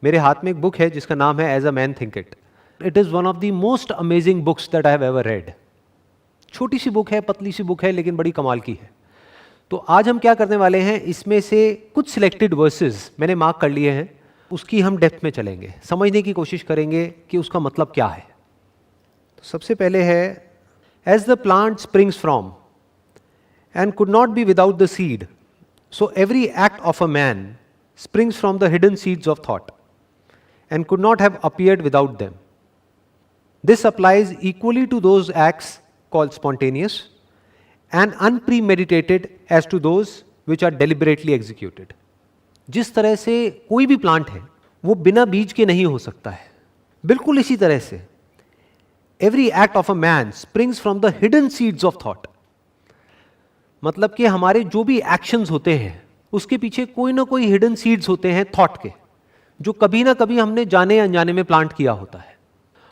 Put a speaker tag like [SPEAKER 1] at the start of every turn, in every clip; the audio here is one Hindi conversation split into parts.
[SPEAKER 1] मेरे हाथ में एक बुक है जिसका नाम है as a man think it. It is one of the most amazing books that I have ever read. छोटी सी बुक है, पतली सी बुक है, लेकिन बड़ी कमाल की है. तो आज हम क्या करने वाले हैं, इसमें से कुछ सिलेक्टेड वर्सेस मैंने मार्क कर लिए हैं, उसकी हम डेप्थ में चलेंगे, समझने की कोशिश करेंगे कि उसका मतलब क्या है. तो सबसे पहले है, as the plant springs from and could not be without the seed, so every act of a man springs from the hidden seeds of thought and could not have appeared without them. This applies equally to those acts called spontaneous and unpremeditated as to those which are deliberately executed. जिस तरह से कोई भी प्लांट है वो बिना बीज के नहीं हो सकता है, बिल्कुल इसी तरह से every act of a man springs from the hidden seeds of thought. मतलब कि हमारे जो भी एक्शंस होते हैं उसके पीछे कोई ना कोई हिडन सीड्स होते हैं थॉट के, जो कभी ना कभी हमने जाने अनजाने में प्लांट किया होता है.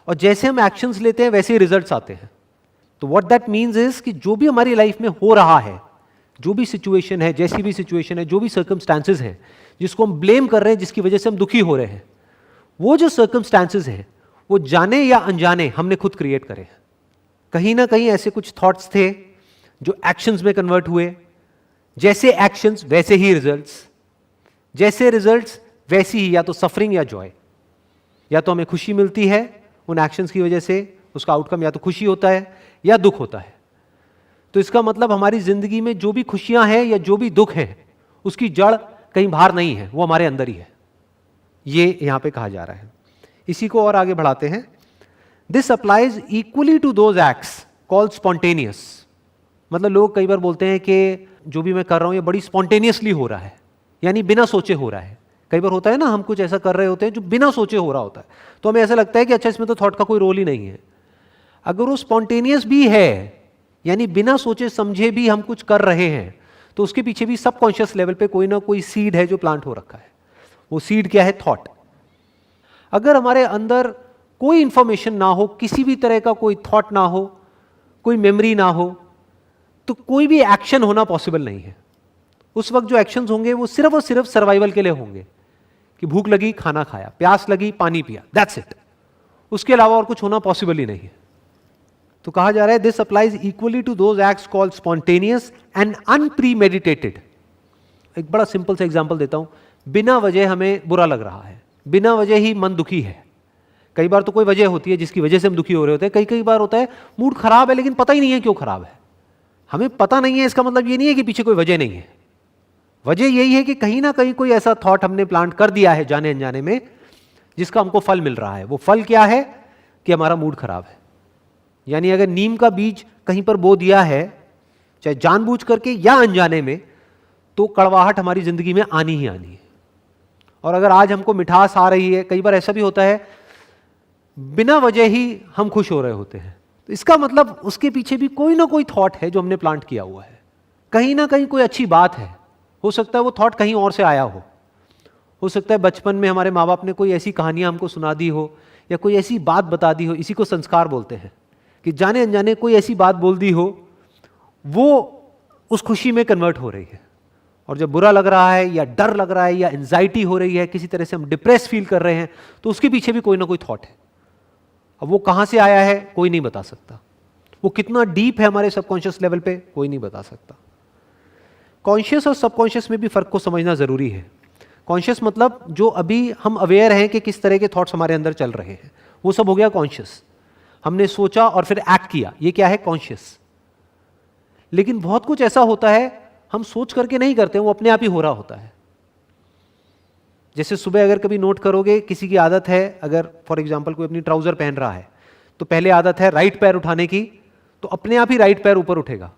[SPEAKER 1] और जैसे हम एक्शंस लेते हैं वैसे ही रिजल्ट्स आते हैं. तो व्हाट दैट मीन्स इज कि जो भी हमारी लाइफ में हो रहा है, जो भी सिचुएशन है, जैसी भी सिचुएशन है, जो भी सर्कमस्टांसेस हैं जिसको हम ब्लेम कर रहे हैं, जिसकी वजह से हम दुखी हो रहे हैं, वो जो सर्कमस्टांसेस हैं वो जाने या अनजाने हमने खुद क्रिएट करे हैं. कहीं ना कहीं ऐसे कुछ थॉट्स थे जो एक्शंस में कन्वर्ट हुए. जैसे एक्शंस वैसे ही रिजल्ट्स, जैसे रिजल्ट्स वैसी ही या तो सफरिंग या जॉय. या तो हमें खुशी मिलती है उन एक्शंस की वजह से, उसका आउटकम या तो खुशी होता है या दुख होता है. तो इसका मतलब हमारी जिंदगी में जो भी खुशियां हैं या जो भी दुख है उसकी जड़ कहीं बाहर नहीं है, वो हमारे अंदर ही है. ये यहां पे कहा जा रहा है. इसी को और आगे बढ़ाते हैं. This applies equally to those acts called spontaneous. मतलब लोग कई बार बोलते हैं कि जो भी मैं कर रहा हूं ये बड़ी स्पॉन्टेनियसली हो रहा है, यानी बिना सोचे हो रहा है. कई बार होता है ना, हम कुछ ऐसा कर रहे होते हैं जो बिना सोचे हो रहा होता है, तो हमें ऐसा लगता है कि अच्छा इसमें तो थॉट का कोई रोल ही नहीं है. अगर वो स्पॉन्टेनियस भी है, यानी बिना सोचे समझे भी हम कुछ कर रहे हैं, तो उसके पीछे भी सबकॉन्शियस लेवल पे कोई ना कोई सीड है जो प्लांट हो रखा है. वो सीड क्या है? थॉट. अगर हमारे अंदर कोई इंफॉर्मेशन ना हो, किसी भी तरह का कोई थॉट ना हो, कोई मेमोरी ना हो, तो कोई भी एक्शन होना पॉसिबल नहीं है. उस वक्त जो एक्शंस होंगे वो सिर्फ और सिर्फ सर्वाइवल के लिए होंगे, कि भूख लगी खाना खाया, प्यास लगी पानी पिया, दैट्स इट. उसके अलावा और कुछ होना पॉसिबल ही नहीं है. तो कहा जा रहा है this applies equally to those acts called spontaneous and unpremeditated. एक बड़ा सिंपल सा एग्जांपल देता हूं. बिना वजह हमें बुरा लग रहा है, बिना वजह ही मन दुखी है. कई बार तो कोई वजह होती है जिसकी वजह से हम दुखी हो रहे होते हैं. कई कई बार होता है मूड खराब है लेकिन पता ही नहीं है क्यों खराब है. हमें पता नहीं है, इसका मतलब ये नहीं है कि पीछे कोई वजह नहीं है. वजह यही है कि कहीं ना कहीं कोई ऐसा थॉट हमने प्लांट कर दिया है जाने अनजाने में, जिसका हमको फल मिल रहा है. वो फल क्या है? कि हमारा मूड खराब है. यानी अगर नीम का बीज कहीं पर बो दिया है, चाहे जानबूझ करके या अनजाने में, तो कड़वाहट हमारी जिंदगी में आनी ही आनी है. और अगर आज हमको मिठास आ रही है, कई बार ऐसा भी होता है बिना वजह ही हम खुश हो रहे होते हैं, तो इसका मतलब उसके पीछे भी कोई ना कोई थॉट है जो हमने प्लांट किया हुआ है. कहीं ना कहीं कोई अच्छी बात है. हो सकता है वो थॉट कहीं और से आया हो सकता है बचपन में हमारे माँ बाप ने कोई ऐसी कहानियां हमको सुना दी हो, या कोई ऐसी बात बता दी हो. इसी को संस्कार बोलते हैं, कि जाने अनजाने कोई ऐसी बात बोल दी हो, वो उस खुशी में कन्वर्ट हो रही है. और जब बुरा लग रहा है या डर लग रहा है या एंजाइटी हो रही है, किसी तरह से हम डिप्रेस फील कर रहे हैं, तो उसके पीछे भी कोई ना कोई थॉट है. अब वो कहां से आया है कोई नहीं बता सकता. वो कितना डीप है हमारे सबकॉन्शियस लेवल पे कोई नहीं बता सकता. कॉन्शियस और सबकॉन्शियस में भी फर्क को समझना जरूरी है. कॉन्शियस मतलब जो अभी हम अवेयर हैं कि किस तरह के थॉट्स हमारे अंदर चल रहे हैं, वो सब हो गया कॉन्शियस. हमने सोचा और फिर एक्ट किया, ये क्या है? कॉन्शियस. लेकिन बहुत कुछ ऐसा होता है हम सोच करके नहीं करते, वो अपने आप ही हो रहा होता है. जैसे सुबह अगर कभी नोट करोगे, किसी की आदत है, अगर फॉर एग्जांपल कोई अपनी ट्राउजर पहन रहा है, तो पहले आदत है राइट पैर उठाने की, तो अपने आप ही राइट पैर ऊपर उठेगा.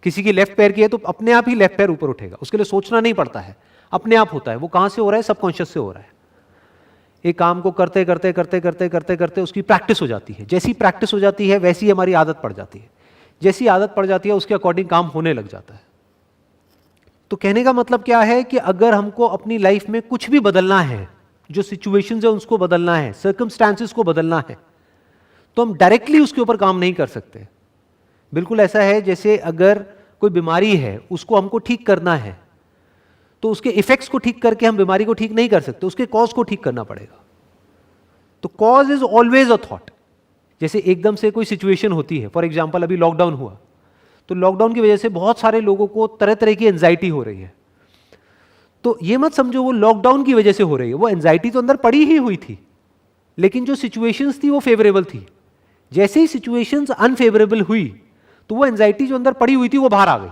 [SPEAKER 1] किसी की लेफ्ट पैर की है तो अपने आप ही लेफ्ट पैर ऊपर उठेगा. उसके लिए सोचना नहीं पड़ता है, अपने आप होता है. वो कहां से हो रहा है? सबकॉन्शियस से हो रहा है. एक काम को करते करते करते करते करते करते उसकी प्रैक्टिस हो जाती है. जैसी प्रैक्टिस हो जाती है वैसी हमारी आदत पड़ जाती है. जैसी आदत पड़ जाती है उसके अकॉर्डिंग काम होने लग जाता है. तो कहने का मतलब क्या है कि अगर हमको अपनी लाइफ में कुछ भी बदलना है, जो सिचुएशंस है उसको बदलना है, सर्कमस्टांसेस को बदलना है, तो हम डायरेक्टली उसके ऊपर काम नहीं कर सकते. बिल्कुल ऐसा है जैसे अगर कोई बीमारी है उसको हमको ठीक करना है, तो तो उसके इफेक्ट्स को ठीक करके हम बीमारी को ठीक नहीं कर सकते, उसके कॉज को ठीक करना पड़ेगा। तो cause is always a thought. जैसे एकदम से कोई सिचुएशन होती है, फॉर एग्जाम्पल अभी लॉकडाउन हुआ, तो लॉकडाउन की वजह से बहुत सारे लोगों को तरह तरह की एंजाइटी हो रही है। तो ये मत समझो वो लॉकडाउन की वजह से हो रही है, वो एंजाइटी तो अंदर पड़ी ही हुई थी, लेकिन जो सिचुएशंस थी वो फेवरेबल थी। जैसे ही सिचुएशंस अनफेवरेबल हुई तो वो एंजाइटी जो अंदर पड़ी हुई थी वो बाहर आ गई।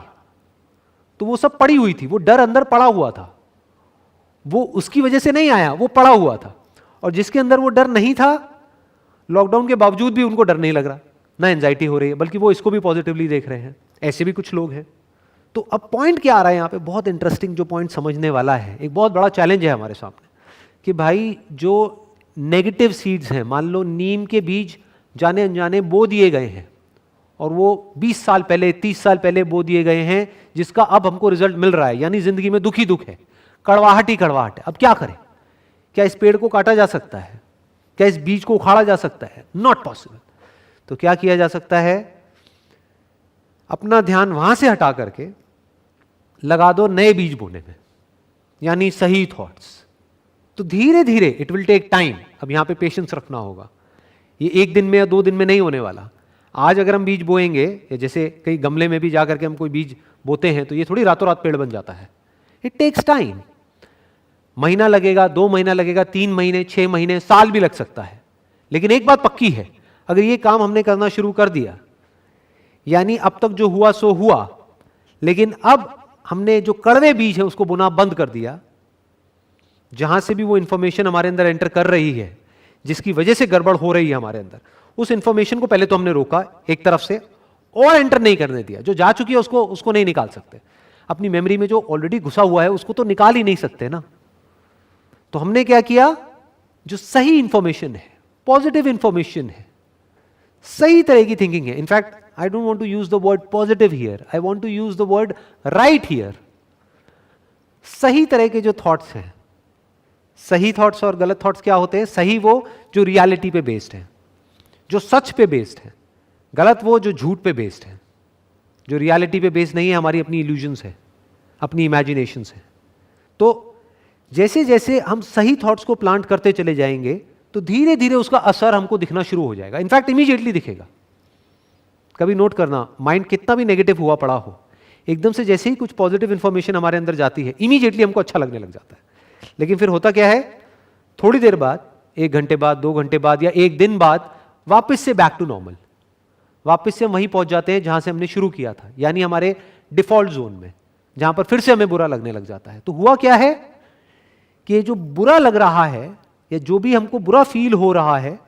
[SPEAKER 1] तो वो सब पड़ी हुई थी, वो डर अंदर पड़ा हुआ था, वो उसकी वजह से नहीं आया, वो पड़ा हुआ था। और जिसके अंदर वो डर नहीं था, लॉकडाउन के बावजूद भी उनको डर नहीं लग रहा, ना एंजाइटी हो रही है, बल्कि वो इसको भी पॉजिटिवली देख रहे हैं। ऐसे भी कुछ लोग हैं। तो अब पॉइंट क्या आ रहा है यहाँ पे, बहुत इंटरेस्टिंग जो पॉइंट समझने वाला है, एक बहुत बड़ा चैलेंज है हमारे सामने कि भाई जो नेगेटिव सीड्स हैं, मान लो नीम के बीज जाने अनजाने बो दिए गए हैं और वो 20 साल पहले 30 साल पहले बो दिए गए हैं, जिसका अब हमको रिजल्ट मिल रहा है, यानी जिंदगी में दुख ही दुख है, कड़वाहट ही कड़वाहट है। अब क्या करें? क्या इस पेड़ को काटा जा सकता है? क्या इस बीज को उखाड़ा जा सकता है? Not possible. तो क्या किया जा सकता है? अपना ध्यान वहां से हटा करके लगा दो नए बीज बोने में, यानी सही थॉट्स। तो धीरे धीरे, इट विल टेक टाइम। अब यहां पे पेशेंस रखना होगा, ये एक दिन में या 2 दिन में नहीं होने वाला। आज अगर हम बीज बोएंगे, या जैसे कई गमले में भी जा करके हम कोई बीज बोते हैं, तो ये थोड़ी रातों रात पेड़ बन जाता है। It takes time. महीना लगेगा, 2 महीना लगेगा, 3 महीने, 6 महीने, साल भी लग सकता है। लेकिन एक बात पक्की है, अगर ये काम हमने करना शुरू कर दिया, यानी अब तक जो हुआ सो हुआ, लेकिन अब हमने जो कड़वे बीज है उसको बोना बंद कर दिया, जहां से भी वो इंफॉर्मेशन हमारे अंदर एंटर कर रही है, जिसकी वजह से गड़बड़ हो रही है हमारे अंदर, उस इंफॉर्मेशन को पहले तो हमने रोका एक तरफ से, और एंटर नहीं करने दिया। जो जा चुकी है उसको नहीं निकाल सकते। अपनी मेमोरी में जो ऑलरेडी घुसा हुआ है उसको तो निकाल ही नहीं सकते ना। तो हमने क्या किया, जो सही इंफॉर्मेशन है, पॉजिटिव इंफॉर्मेशन है, सही तरह की थिंकिंग है, in fact I don't want to use the word positive here, I want to use the word right here. सही तरह के जो थॉट्स हैं, सही थॉट्स और गलत थॉट्स क्या होते हैं? सही वो जो रियलिटी पे बेस्ड है, जो सच पे बेस्ड है, गलत वो जो झूठ पे बेस्ड है, जो रियलिटी पे बेस्ड नहीं है, हमारी अपनी इल्यूजन्स है, अपनी इमेजिनेशंस है। तो जैसे जैसे हम सही थॉट्स को प्लांट करते चले जाएंगे, तो धीरे धीरे उसका असर हमको दिखना शुरू हो जाएगा। इनफैक्ट इमीडिएटली दिखेगा। कभी नोट करना, माइंड कितना भी नेगेटिव हुआ पड़ा हो, एकदम से जैसे ही कुछ पॉजिटिव इंफॉर्मेशन हमारे अंदर जाती है, इमीडिएटली हमको अच्छा लगने लग जाता है। लेकिन फिर होता क्या है, थोड़ी देर बाद, 1 घंटे बाद, 2 घंटे बाद, या 1 दिन बाद, वापस से बैक टू नॉर्मल, वापस से हम वहीं पहुंच जाते हैं जहां से हमने शुरू किया था, यानी हमारे डिफॉल्ट जोन में, जहां पर फिर से हमें बुरा लगने लग जाता है। तो हुआ क्या है कि जो बुरा लग रहा है, या जो भी हमको बुरा फील हो रहा है,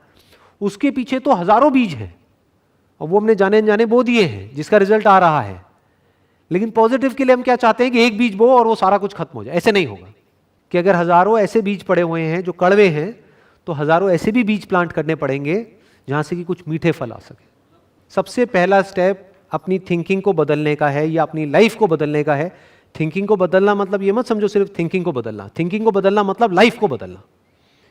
[SPEAKER 1] उसके पीछे तो हजारों बीज हैं, और वो हमने जाने अनजाने बो दिए हैं, जिसका रिजल्ट आ रहा है। लेकिन पॉजिटिव के लिए हम क्या चाहते हैं कि एक बीज बो और वो सारा कुछ खत्म हो जाए। ऐसे नहीं होगा कि अगर हजारों ऐसे बीज पड़े हुए हैं जो कड़वे हैं, तो हजारों ऐसे भी बीज प्लांट करने पड़ेंगे जहां से कि कुछ मीठे फल आ सके। सबसे पहला स्टेप अपनी थिंकिंग को बदलने का है, या अपनी लाइफ को बदलने का है। थिंकिंग को बदलना मतलब ये मत समझो सिर्फ थिंकिंग को बदलना, थिंकिंग को बदलना मतलब लाइफ को बदलना।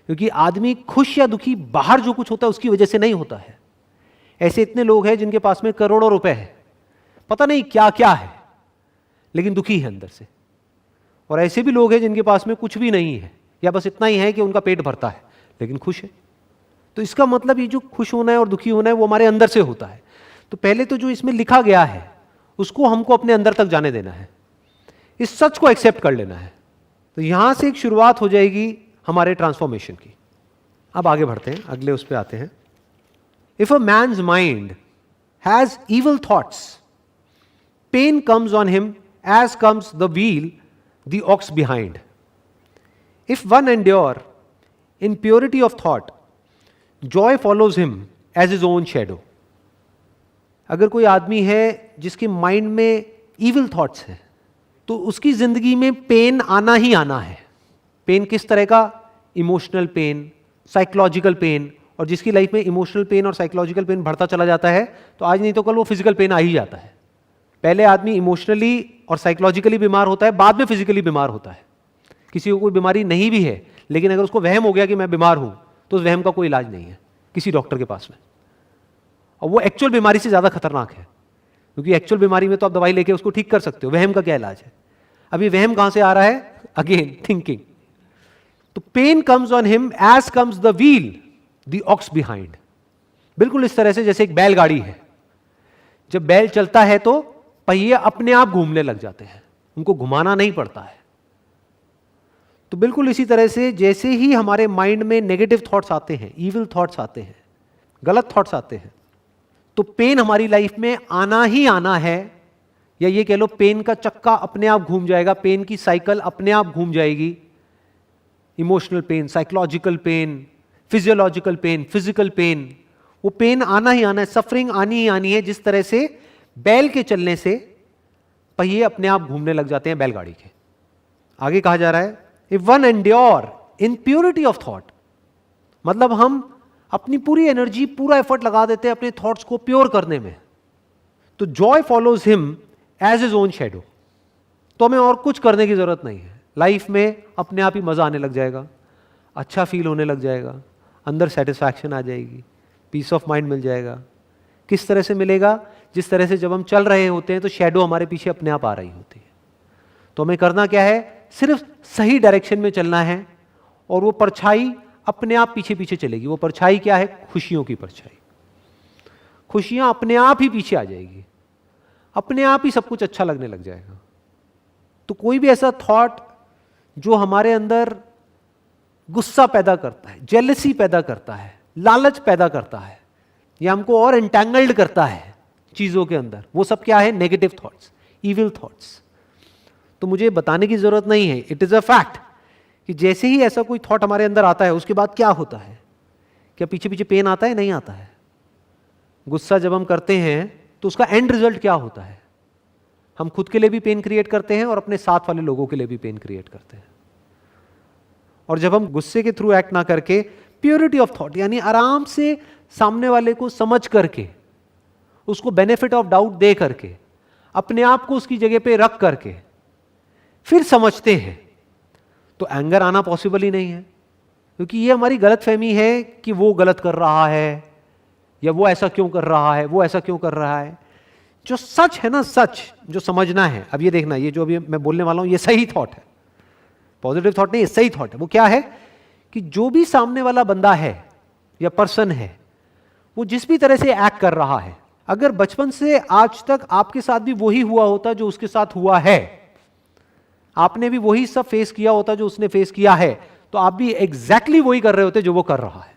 [SPEAKER 1] क्योंकि आदमी खुश या दुखी बाहर जो कुछ होता है उसकी वजह से नहीं होता है। ऐसे इतने लोग हैं जिनके पास में करोड़ों रुपए है, पता नहीं क्या क्या है, लेकिन दुखी है अंदर से। और ऐसे भी लोग हैं जिनके पास में कुछ भी नहीं है, या बस इतना ही है कि उनका पेट भरता है, लेकिन खुश है। तो इसका मतलब ये जो खुश होना है और दुखी होना है वो हमारे अंदर से होता है। तो पहले तो जो इसमें लिखा गया है उसको हमको अपने अंदर तक जाने देना है, इस सच को एक्सेप्ट कर लेना है। तो यहां से एक शुरुआत हो जाएगी हमारे ट्रांसफॉर्मेशन की। अब आगे बढ़ते हैं, अगले उस पर आते हैं। If a man's mind has evil thoughts, pain comes on him as comes the wheel the ox behind. If one endure in purity of thought, joy follows him as his own shadow. अगर कोई आदमी है जिसके माइंड में इविल थॉट्स हैं, तो उसकी जिंदगी में पेन आना ही आना है। पेन किस तरह का? Emotional pain, psychological pen. और जिसकी लाइफ में इमोशनल पेन और साइकोलॉजिकल पेन बढ़ता चला जाता है, तो आज नहीं तो कल वो फिजिकल पेन आ ही जाता है। पहले आदमी इमोशनली और साइकोलॉजिकली बीमार होता है, बाद में फिजिकली बीमार होता है। किसी को कोई बीमारी नहीं भी है, लेकिन अगर उसको वहम हो गया कि मैं बीमार हूं, तो उस वहम का कोई इलाज नहीं है किसी डॉक्टर के पास में। और वो एक्चुअल बीमारी से ज्यादा खतरनाक है, क्योंकि एक्चुअल बीमारी में तो आप दवाई लेके उसको ठीक कर सकते हो, वहम का क्या इलाज है? अब ये वहम कहां से आ रहा है? Again thinking. तो pain comes on him as comes the wheel the ox behind. बिल्कुल इस तरह से जैसे एक बैलगाड़ी है, जब बैल चलता है तो पहिए अपने आप घूमने लग जाते हैं, उनको घुमाना नहीं पड़ता है। तो बिल्कुल इसी तरह से जैसे ही हमारे माइंड में नेगेटिव थॉट्स आते हैं, इविल थॉट्स आते हैं, गलत थॉट्स आते हैं, तो पेन हमारी लाइफ में आना ही आना है, या ये कह लो पेन का चक्का अपने आप घूम जाएगा, पेन की साइकिल अपने आप घूम जाएगी। Emotional pain, psychological pain, physiological pain, physical pain, वो पेन आना ही आना है, सफरिंग आनी ही आनी है। जिस तरह से बैल के चलने से पहिए अपने आप घूमने लग जाते हैं बैलगाड़ी के। आगे कहा जा रहा है if one endure in purity of thought, मतलब हम अपनी पूरी एनर्जी, पूरा एफर्ट लगा देते हैं अपने थॉट्स को प्योर करने में, तो joy follows him as his own shadow. तो हमें और कुछ करने की जरूरत नहीं है, लाइफ में अपने आप ही मजा आने लग जाएगा, अच्छा फील होने लग जाएगा, अंदर सेटिस्फैक्शन आ जाएगी, पीस ऑफ माइंड मिल जाएगा। किस तरह से मिलेगा? जिस तरह से जब हम चल रहे होते हैं तो शैडो हमारे पीछे अपने आप आ रही होती है। तो हमें करना क्या है? सिर्फ सही डायरेक्शन में चलना है, और वो परछाई अपने आप पीछे पीछे चलेगी। वो परछाई क्या है? खुशियों की परछाई। खुशियां अपने आप ही पीछे आ जाएगी, अपने आप ही सब कुछ अच्छा लगने लग जाएगा। तो कोई भी ऐसा थॉट जो हमारे अंदर गुस्सा पैदा करता है, जेलसी पैदा करता है, लालच पैदा करता है, या हमको और एंटैंगल्ड करता है चीजों के अंदर, वो सब क्या है? Negative thoughts, evil thoughts. तो मुझे बताने की जरूरत नहीं है, इट इज अ फैक्ट कि जैसे ही ऐसा कोई थॉट हमारे अंदर आता है उसके बाद क्या होता है? क्या पीछे पीछे पेन आता है? नहीं आता है। गुस्सा जब हम करते हैं तो उसका एंड रिजल्ट क्या होता है? हम खुद के लिए भी पेन क्रिएट करते हैं और अपने साथ वाले लोगों के लिए भी पेन क्रिएट करते हैं। और जब हम गुस्से के थ्रू एक्ट ना करके प्योरिटी ऑफ थॉट, यानी आराम से सामने वाले को समझ करके, उसको बेनिफिट ऑफ डाउट दे करके, अपने आप को उसकी जगह पे रख करके फिर समझते हैं, तो एंगर आना पॉसिबल ही नहीं है। क्योंकि ये हमारी गलत फहमी है कि वो गलत कर रहा है, या वो ऐसा क्यों कर रहा है, वो ऐसा क्यों कर रहा है। जो सच है ना, सच जो समझना है, अब ये देखना, ये जो अभी मैं बोलने वाला हूं ये सही थॉट है, पॉजिटिव थॉट नहीं, ये सही थॉट है। वो क्या है कि जो भी सामने वाला बंदा है या पर्सन है, वो जिस भी तरह से एक्ट कर रहा है, अगर बचपन से आज तक आपके साथ भी वही हुआ होता जो उसके साथ हुआ है, आपने भी वही सब फेस किया होता जो उसने फेस किया है, तो आप भी एग्जैक्टली वही कर रहे होते जो वो कर रहा है,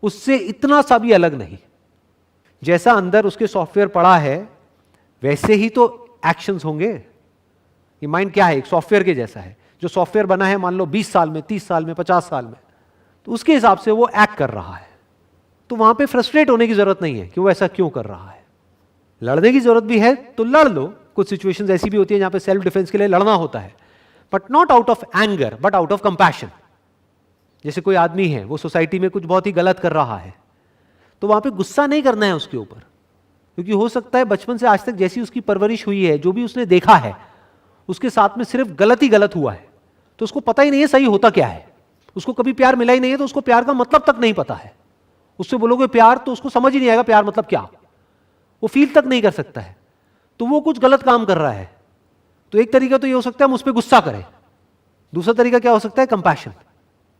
[SPEAKER 1] उससे इतना सा भी अलग नहीं। जैसा अंदर उसके सॉफ्टवेयर पड़ा है वैसे ही तो एक्शंस होंगे। ये माइंड क्या है? एक सॉफ्टवेयर के जैसा है। जो सॉफ्टवेयर बना है मान लो 20 साल में, 30 साल में, 50 साल में, तो उसके हिसाब से वो एक्ट कर रहा है। तो वहां पे फ्रस्ट्रेट होने की जरूरत नहीं है कि वो ऐसा क्यों कर रहा है। लड़ने की जरूरत भी है तो लड़ लो, कुछ सिचुएशंस ऐसी भी होती है जहां पे सेल्फ डिफेंस के लिए लड़ना होता है, but not out of anger, but out of compassion. जैसे कोई आदमी है, वो सोसाइटी में कुछ बहुत ही गलत कर रहा है, तो वहां पे गुस्सा नहीं करना है उसके ऊपर, क्योंकि हो सकता है बचपन से आज तक जैसी उसकी परवरिश हुई है, जो भी उसने देखा है, उसके साथ में सिर्फ गलत ही गलत हुआ है, तो उसको पता ही नहीं है सही होता क्या है। उसको कभी प्यार मिला ही नहीं है, तो उसको प्यार का मतलब तक नहीं पता है। उससे बोलोगे प्यार तो उसको समझ ही नहीं आएगा प्यार मतलब क्या, वो फील तक नहीं कर सकता है। तो वो कुछ गलत काम कर रहा है। तो एक तरीका तो ये हो सकता है हम उस पर गुस्सा करें, दूसरा तरीका क्या हो सकता है? कंपैशन।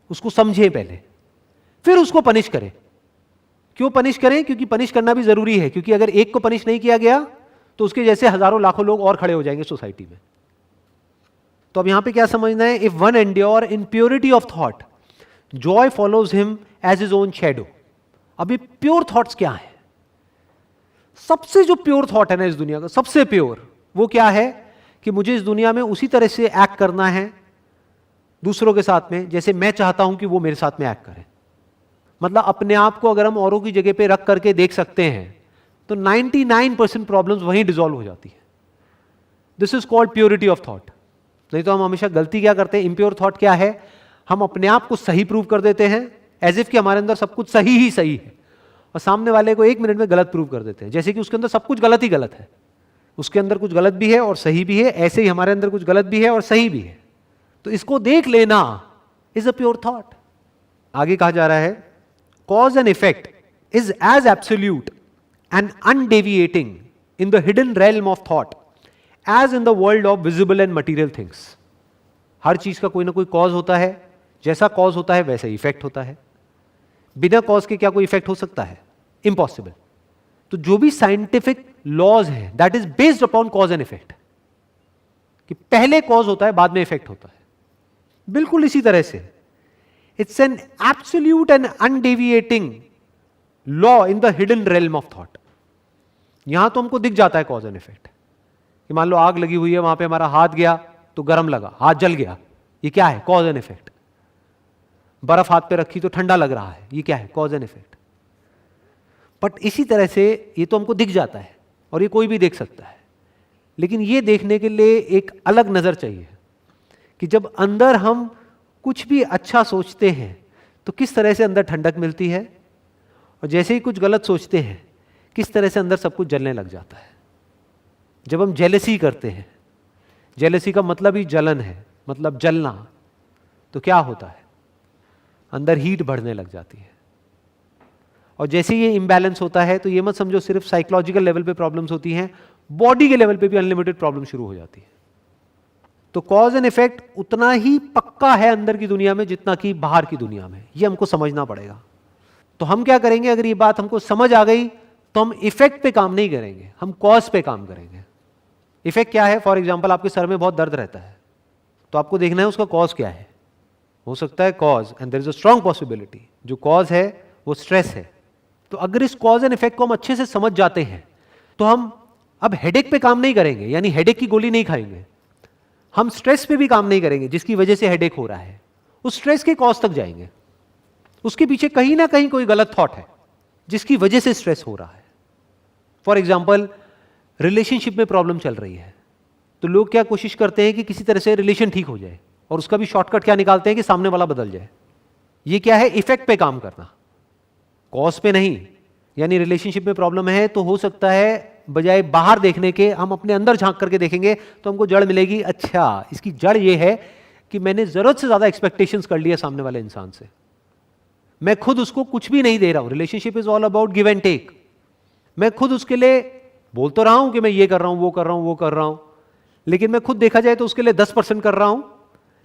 [SPEAKER 1] उसको समझे पहले, फिर उसको पनिश करें। क्यों पनिश करें? क्योंकि पनिश करना भी जरूरी है, क्योंकि अगर एक को पनिश नहीं किया गया तो उसके जैसे हजारों लाखों लोग और खड़े हो जाएंगे सोसाइटी में। तो अब यहां पे क्या समझना है? If one endure in purity of thought, joy follows him as his own shadow. अभी प्योर थॉट्स क्या है? सबसे जो प्योर थॉट है ना इस दुनिया का, सबसे प्योर, वो क्या है कि मुझे इस दुनिया में उसी तरह से एक्ट करना है दूसरों के साथ में जैसे मैं चाहता हूं कि वो मेरे साथ में एक्ट करें। मतलब अपने आप को अगर हम औरों की जगह पे रख करके देख सकते हैं तो 99% प्रॉब्लम्स वहीं डिसॉल्व हो जाती है। This is called purity of thought. नहीं तो हम हमेशा गलती क्या करते हैं? इम्प्योर थॉट क्या है? हम अपने आप को सही प्रूव कर देते हैं, एज इफ कि हमारे अंदर सब कुछ सही ही सही है, और सामने वाले को 1 मिनट में गलत प्रूव कर देते हैं, जैसे कि उसके अंदर सब कुछ गलत ही गलत है। उसके अंदर कुछ गलत भी है और सही भी है, ऐसे ही हमारे अंदर कुछ गलत भी है और सही भी है। तो इसको देख लेना इज अ प्योर थॉट। आगे कहा जा रहा है cause and effect is as absolute and undeviating in the hidden realm of thought as in the world of visible and material things. हर चीज का कोई ना कोई कॉज होता है, जैसा कॉज होता है वैसा ही इफेक्ट होता है। बिना कॉज के क्या कोई इफेक्ट हो सकता है? इम्पॉसिबल। तो जो भी साइंटिफिक लॉज हैं that is based upon cos and effect, कि पहले कॉज होता है बाद में इफेक्ट होता है। बिल्कुल इसी तरह से it's an absolute and undeviating law in the hidden realm of thought. यहां तो हमको दिख जाता है कॉज एंड इफेक्ट, कि मान लो आग लगी हुई है, वहां पे हमारा हाथ गया तो गर्म लगा, हाथ जल गया, ये क्या है? Cause and effect. बर्फ हाथ पे रखी तो ठंडा लग रहा है, ये क्या है? Cause and effect. बट इसी तरह से ये तो हमको दिख जाता है और ये कोई भी देख सकता है, लेकिन ये देखने के लिए एक अलग नजर चाहिए कि जब अंदर हम कुछ भी अच्छा सोचते हैं तो किस तरह से अंदर ठंडक मिलती है, और जैसे ही कुछ गलत सोचते हैं किस तरह से अंदर सब कुछ जलने लग जाता है। जब हम जेलसी करते हैं, जेलसी का मतलब ही जलन है, मतलब जलना, तो क्या होता है? अंदर हीट बढ़ने लग जाती है। और जैसे ये इम्बैलेंस होता है तो ये मत समझो सिर्फ साइकोलॉजिकल लेवल पे प्रॉब्लम्स होती हैं, बॉडी के लेवल पे भी अनलिमिटेड प्रॉब्लम शुरू हो जाती है। तो कॉज एंड इफेक्ट उतना ही पक्का है अंदर की दुनिया में जितना कि बाहर की दुनिया में, ये हमको समझना पड़ेगा। तो हम क्या करेंगे, अगर ये बात हमको समझ आ गई तो हम इफेक्ट पे काम नहीं करेंगे, हम कॉज पे काम करेंगे। इफेक्ट क्या है? फॉर एग्जाम्पल आपके सर में बहुत दर्द रहता है, तो आपको देखना है उसका कॉज क्या है। हो सकता है cause, and there is a strong possibility, जो कॉज है वो स्ट्रेस है। तो अगर इस कॉज एंड इफेक्ट को हम अच्छे से समझ जाते हैं तो हम अब हेडेक पे काम नहीं करेंगे, यानी हेडेक की गोली नहीं खाएंगे। हम स्ट्रेस पे भी काम नहीं करेंगे जिसकी वजह से हेडेक हो रहा है, उस स्ट्रेस के कॉज तक जाएंगे। उसके पीछे कहीं ना कहीं कोई गलत थॉट है जिसकी वजह से स्ट्रेस हो रहा है। फॉर एग्जाम्पल रिलेशनशिप में प्रॉब्लम चल रही है, तो लोग क्या कोशिश करते हैं कि किसी तरह से रिलेशन ठीक हो जाए, और उसका भी शॉर्टकट क्या निकालते हैं कि सामने वाला बदल जाए। ये क्या है? इफेक्ट पे काम करना, कॉज पे नहीं। यानी रिलेशनशिप में प्रॉब्लम है तो हो सकता है बजाय बाहर देखने के हम अपने अंदर झांक करके देखेंगे तो हमको जड़ मिलेगी, अच्छा इसकी जड़ ये है कि मैंने जरूरत से ज्यादा एक्सपेक्टेशंस कर लिया सामने वाले इंसान से, मैं खुद उसको कुछ भी नहीं दे रहा हूं। Relationship is all about give and take. मैं खुद उसके लिए बोल तो रहा हूं कि मैं ये कर रहा हूं, वो कर रहा हूं, वो कर रहा हूं, लेकिन मैं खुद देखा जाए तो उसके लिए 10% कर रहा हूं,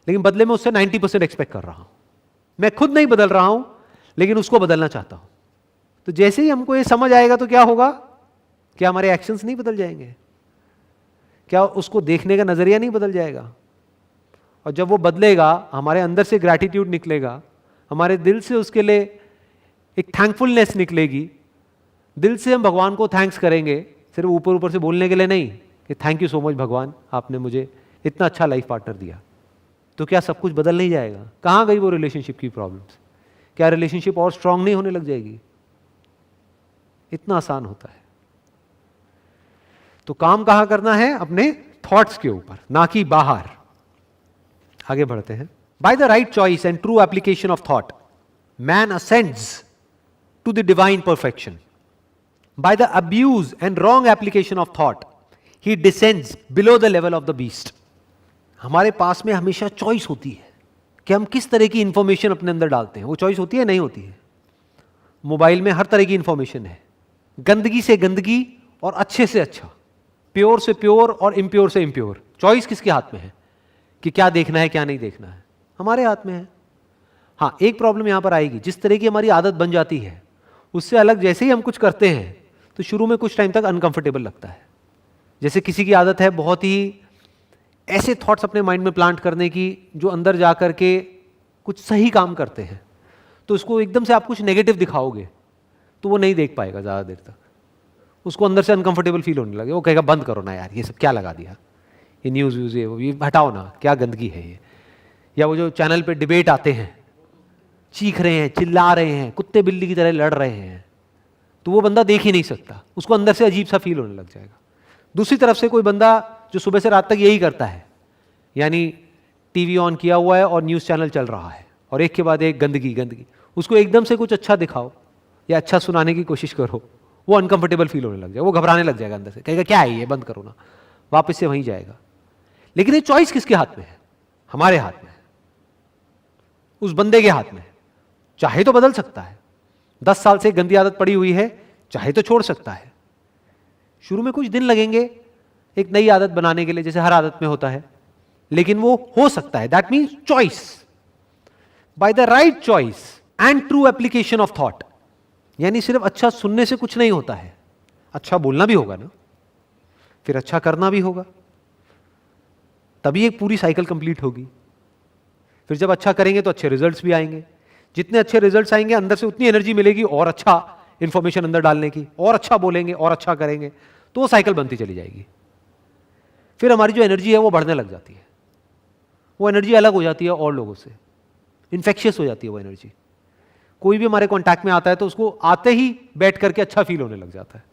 [SPEAKER 1] लेकिन बदले में उससे 90% एक्सपेक्ट कर रहा हूं। मैं खुद नहीं बदल रहा हूं लेकिन उसको बदलना चाहता हूं। तो जैसे ही हमको ये समझ आएगा तो क्या होगा? क्या हमारे एक्शंस नहीं बदल जाएंगे? क्या उसको देखने का नजरिया नहीं बदल जाएगा? और जब वो बदलेगा, हमारे अंदर से ग्रैटिट्यूड निकलेगा, हमारे दिल से उसके लिए एक थैंकफुलनेस निकलेगी, दिल से हम भगवान को थैंक्स करेंगे, सिर्फ ऊपर ऊपर से बोलने के लिए नहीं कि थैंक यू सो मच भगवान, आपने मुझे इतना अच्छा लाइफ पार्टनर दिया। तो क्या सब कुछ बदल नहीं जाएगा? कहाँ गई वो रिलेशनशिप की प्रॉब्लम्स? क्या रिलेशनशिप और स्ट्रांग नहीं होने लग जाएगी? इतना आसान होता है। तो काम कहां करना है? अपने थॉट्स के ऊपर, ना कि बाहर। आगे बढ़ते हैं। By the right choice and true application of thought man ascends to the divine perfection. By the abuse and wrong application of thought he descends below the level of the beast. हमारे पास में हमेशा चॉइस होती है कि हम किस तरह की इंफॉर्मेशन अपने अंदर डालते हैं। वो चॉइस होती है, नहीं होती है? मोबाइल में हर तरह की इंफॉर्मेशन है, गंदगी से गंदगी और अच्छे से अच्छा, प्योर से प्योर और इम्प्योर से इम्प्योर। चॉइस किसके हाथ में है कि क्या देखना है क्या नहीं देखना है? हमारे हाथ में है। हाँ, एक प्रॉब्लम यहां पर आएगी, जिस तरह की हमारी आदत बन जाती है उससे अलग जैसे ही हम कुछ करते हैं तो शुरू में कुछ टाइम तक अनकंफर्टेबल लगता है। जैसे किसी की आदत है बहुत ही ऐसे थॉट्स अपने माइंड में प्लांट करने की जो अंदर जा करके कुछ सही काम करते हैं, तो उसको एकदम से आप कुछ नेगेटिव दिखाओगे तो वो नहीं देख पाएगा ज़्यादा देर तक, उसको अंदर से अनकंफर्टेबल फील होने लगे, वो कहेगा बंद करो ना यार, ये सब क्या लगा दिया, ये न्यूज़ व्यूज़ ये हटाओ ना, क्या गंदगी है ये। या वो जो चैनल पे डिबेट आते हैं, चीख रहे हैं, चिल्ला रहे हैं, कुत्ते बिल्ली की तरह लड़ रहे हैं, तो वो बंदा देख ही नहीं सकता, उसको अंदर से अजीब सा फील होने लग जाएगा। दूसरी तरफ से कोई बंदा जो सुबह से रात तक यही करता है, यानी टीवी ऑन किया हुआ है और न्यूज़ चैनल चल रहा है और एक के बाद एक गंदगी गंदगी, उसको एकदम से कुछ अच्छा दिखाओ या अच्छा सुनाने की कोशिश करो, वो अनकंफर्टेबल फील होने लग जाएगा, वो घबराने लग जाएगा अंदर से, कहेगा क्या है ये, बंद करो ना, वापस से वहीं जाएगा। लेकिन ये चॉइस किसके हाथ में है? हमारे हाथ में है, उस बंदे के हाथ में है। चाहे तो बदल सकता है, 10 साल से गंदी आदत पड़ी हुई है, चाहे तो छोड़ सकता है। शुरू में कुछ दिन लगेंगे, एक नई आदत बनाने के लिए, जैसे हर आदत में होता है, लेकिन वो हो सकता है। That means choice, bye the right choice and true application of thought. यानी सिर्फ अच्छा सुनने से कुछ नहीं होता है, अच्छा बोलना भी होगा ना, फिर अच्छा करना भी होगा, तभी एक पूरी साइकिल कंप्लीट होगी। फिर जब अच्छा करेंगे तो अच्छे रिजल्ट्स भी आएंगे, जितने अच्छे रिजल्ट्स आएंगे अंदर से उतनी एनर्जी मिलेगी और अच्छा इंफॉर्मेशन अंदर डालने की, और अच्छा बोलेंगे और अच्छा करेंगे, तो वो साइकिल बनती चली जाएगी। फिर हमारी जो एनर्जी है वो बढ़ने लग जाती है, वो एनर्जी अलग हो जाती है और लोगों से, इन्फेक्शियस हो जाती है वो एनर्जी। कोई भी हमारे कांटेक्ट में आता है तो उसको आते ही बैठ करके अच्छा फील होने लग जाता है,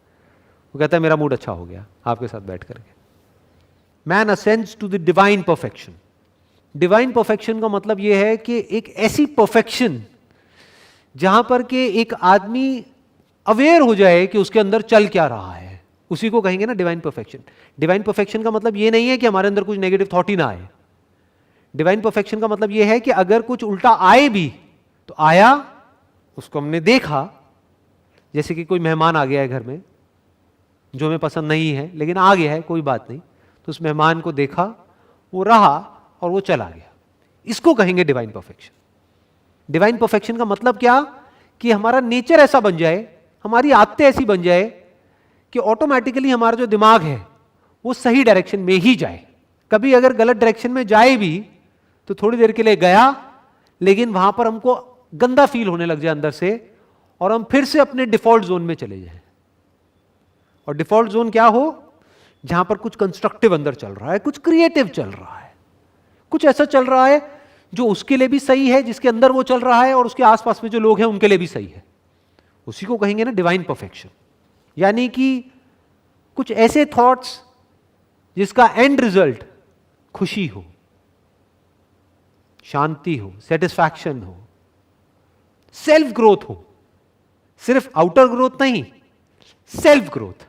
[SPEAKER 1] वो कहता है मेरा मूड अच्छा हो गया आपके साथ बैठ करके। Man ascends to the divine perfection. Divine perfection का मतलब यह है कि एक ऐसी परफेक्शन जहां पर के एक आदमी अवेयर हो जाए कि उसके अंदर चल क्या रहा है, उसी को कहेंगे ना डिवाइन परफेक्शन। डिवाइन परफेक्शन का मतलब यह नहीं है कि हमारे अंदर कुछ नेगेटिव थॉट ही ना आए। डिवाइन परफेक्शन का मतलब यह है कि अगर कुछ उल्टा आए भी तो आया, उसको हमने देखा, जैसे कि कोई मेहमान आ गया है घर में जो हमें पसंद नहीं है लेकिन आ गया है, कोई बात नहीं, तो उस मेहमान को देखा, वो रहा और वो चला गया, इसको कहेंगे डिवाइन परफेक्शन। डिवाइन परफेक्शन का मतलब क्या, कि हमारा नेचर ऐसा बन जाए, हमारी आदतें ऐसी बन जाए कि ऑटोमेटिकली हमारा जो दिमाग है वो सही डायरेक्शन में ही जाए। कभी अगर गलत डायरेक्शन में जाए भी तो थोड़ी देर के लिए गया, लेकिन वहां पर हमको गंदा फील होने लग जाए अंदर से, और हम फिर से अपने डिफॉल्ट जोन में चले जाएं। और डिफॉल्ट जोन क्या हो, जहां पर कुछ कंस्ट्रक्टिव अंदर चल रहा है, कुछ क्रिएटिव चल रहा है, कुछ ऐसा चल रहा है जो उसके लिए भी सही है, जिसके अंदर वो चल रहा है, और उसके आसपास में जो लोग हैं उनके लिए भी सही है, उसी को कहेंगे ना डिवाइन परफेक्शन। यानी कि कुछ ऐसे थॉट्स जिसका एंड रिजल्ट खुशी हो, शांति हो, सेटिस्फैक्शन हो, सेल्फ ग्रोथ हो। सिर्फ आउटर ग्रोथ नहीं, सेल्फ ग्रोथ।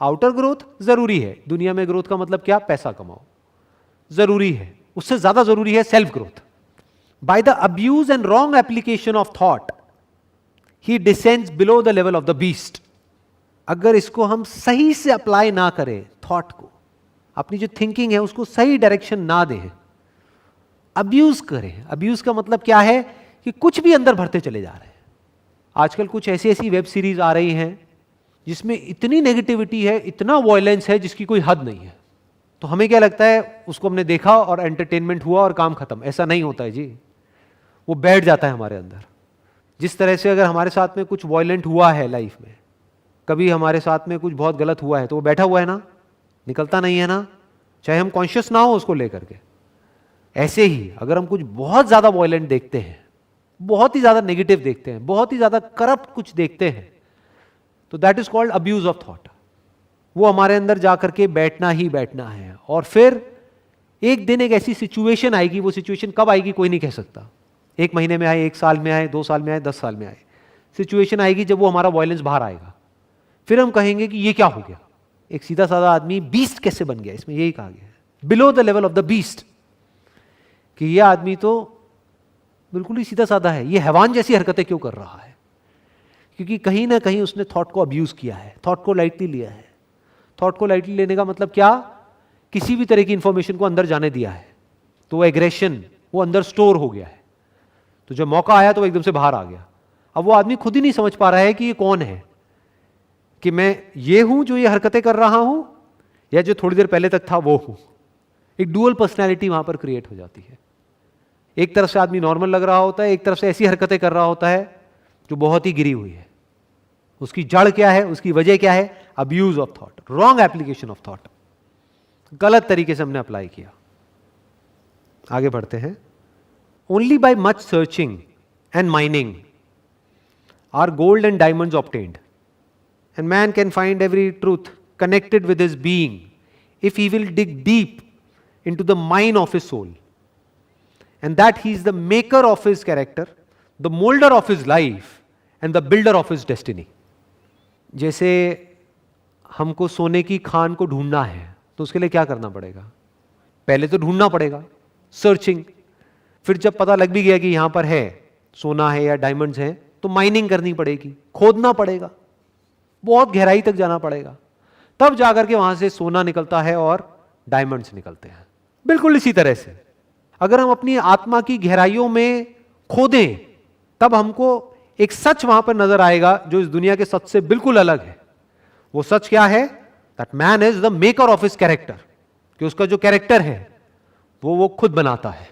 [SPEAKER 1] आउटर ग्रोथ जरूरी है, दुनिया में ग्रोथ का मतलब क्या, पैसा कमाओ, जरूरी है, उससे ज्यादा जरूरी है self growth. Bye the abuse and wrong application of thought he descends below the level of the beast. अगर इसको हम सही से अप्लाई ना करें, थॉट को, अपनी जो थिंकिंग है उसको सही डायरेक्शन ना दें, अब्यूज करें। अब्यूज का मतलब क्या है, कि कुछ भी अंदर भरते चले जा रहे हैं। आजकल कुछ ऐसी ऐसी वेब सीरीज आ रही हैं जिसमें इतनी नेगेटिविटी है, इतना वायलेंस है जिसकी कोई हद नहीं है। तो हमें क्या लगता है, उसको हमने देखा और एंटरटेनमेंट हुआ और काम खत्म। ऐसा नहीं होता है जी, वो बैठ जाता है हमारे अंदर। जिस तरह से अगर हमारे साथ में कुछ वायलेंट हुआ है लाइफ में, कभी हमारे साथ में कुछ बहुत गलत हुआ है, तो वो बैठा हुआ है ना, निकलता नहीं है ना, चाहे हम कॉन्शियस ना हो उसको लेकर के। ऐसे ही अगर हम कुछ बहुत ज्यादा वायलेंट देखते हैं, बहुत ही ज्यादा नेगेटिव देखते हैं, बहुत ही ज्यादा करप्ट कुछ देखते हैं, तो that is called abuse of thought. वो हमारे अंदर जाकर के बैठना ही बैठना है। और फिर एक दिन एक ऐसी सिचुएशन आएगी, वो सिचुएशन कब आएगी कोई नहीं कह सकता, 1 महीने में आए, 1 साल में आए, 2 साल में आए, 10 साल में आए, सिचुएशन आएगी जब वो हमारा वायलेंस बाहर आएगा। फिर हम कहेंगे कि ये क्या हो गया, एक सीधा साधा आदमी बीस्ट कैसे बन गया, इसमें यही कहा गया है, below the level of the beast, कि ये आदमी तो बिल्कुल ही सीधा साधा है, ये हैवान जैसी हरकतें क्यों कर रहा है, क्योंकि कहीं ना कहीं उसने थॉट को अब्यूज किया है, थॉट को लाइटली लिया है। थॉट को लाइटली लेने का मतलब क्या, किसी भी तरह की इंफॉर्मेशन को अंदर जाने दिया है, तो वो एग्रेशन वो अंदर स्टोर हो गया है, तो जब मौका आया तो वो एकदम से बाहर आ गया। अब वो आदमी खुद ही नहीं समझ पा रहा है कि ये कौन है, कि मैं ये हूं जो ये हरकतें कर रहा हूं, या जो थोड़ी देर पहले तक था वो हूं। एक डुअल पर्सनैलिटी वहां पर क्रिएट हो जाती है। एक तरफ से आदमी नॉर्मल लग रहा होता है, एक तरफ से ऐसी हरकतें कर रहा होता है जो बहुत ही गिरी हुई है। उसकी जड़ क्या है, उसकी वजह क्या है, abuse of thought, wrong application of thought, गलत तरीके से हमने अप्लाई किया। आगे बढ़ते हैं। Only by much searching and mining are gold and diamonds obtained, and man can find every truth connected with his being if he will dig deep into the mine of his soul, and that he is the maker of his character, the molder of his life and the builder of his destiny. जैसे हमको सोने की खान को ढूंढना है तो उसके लिए क्या करना पड़ेगा, पहले तो ढूंढना पड़ेगा, सर्चिंग। फिर जब पता लग भी गया कि यहां पर है, सोना है या डायमंड्स हैं, तो माइनिंग करनी पड़ेगी, खोदना पड़ेगा, बहुत गहराई तक जाना पड़ेगा, तब जाकर के वहां से सोना निकलता है और डायमंड्स निकलते हैं। बिल्कुल इसी तरह से अगर हम अपनी आत्मा की गहराइयों में खोदें तब हमको एक सच वहां पर नजर आएगा जो इस दुनिया के सच से बिल्कुल अलग है। वो सच क्या है? That man is the maker of his character, कि उसका जो कैरेक्टर है वो खुद बनाता है।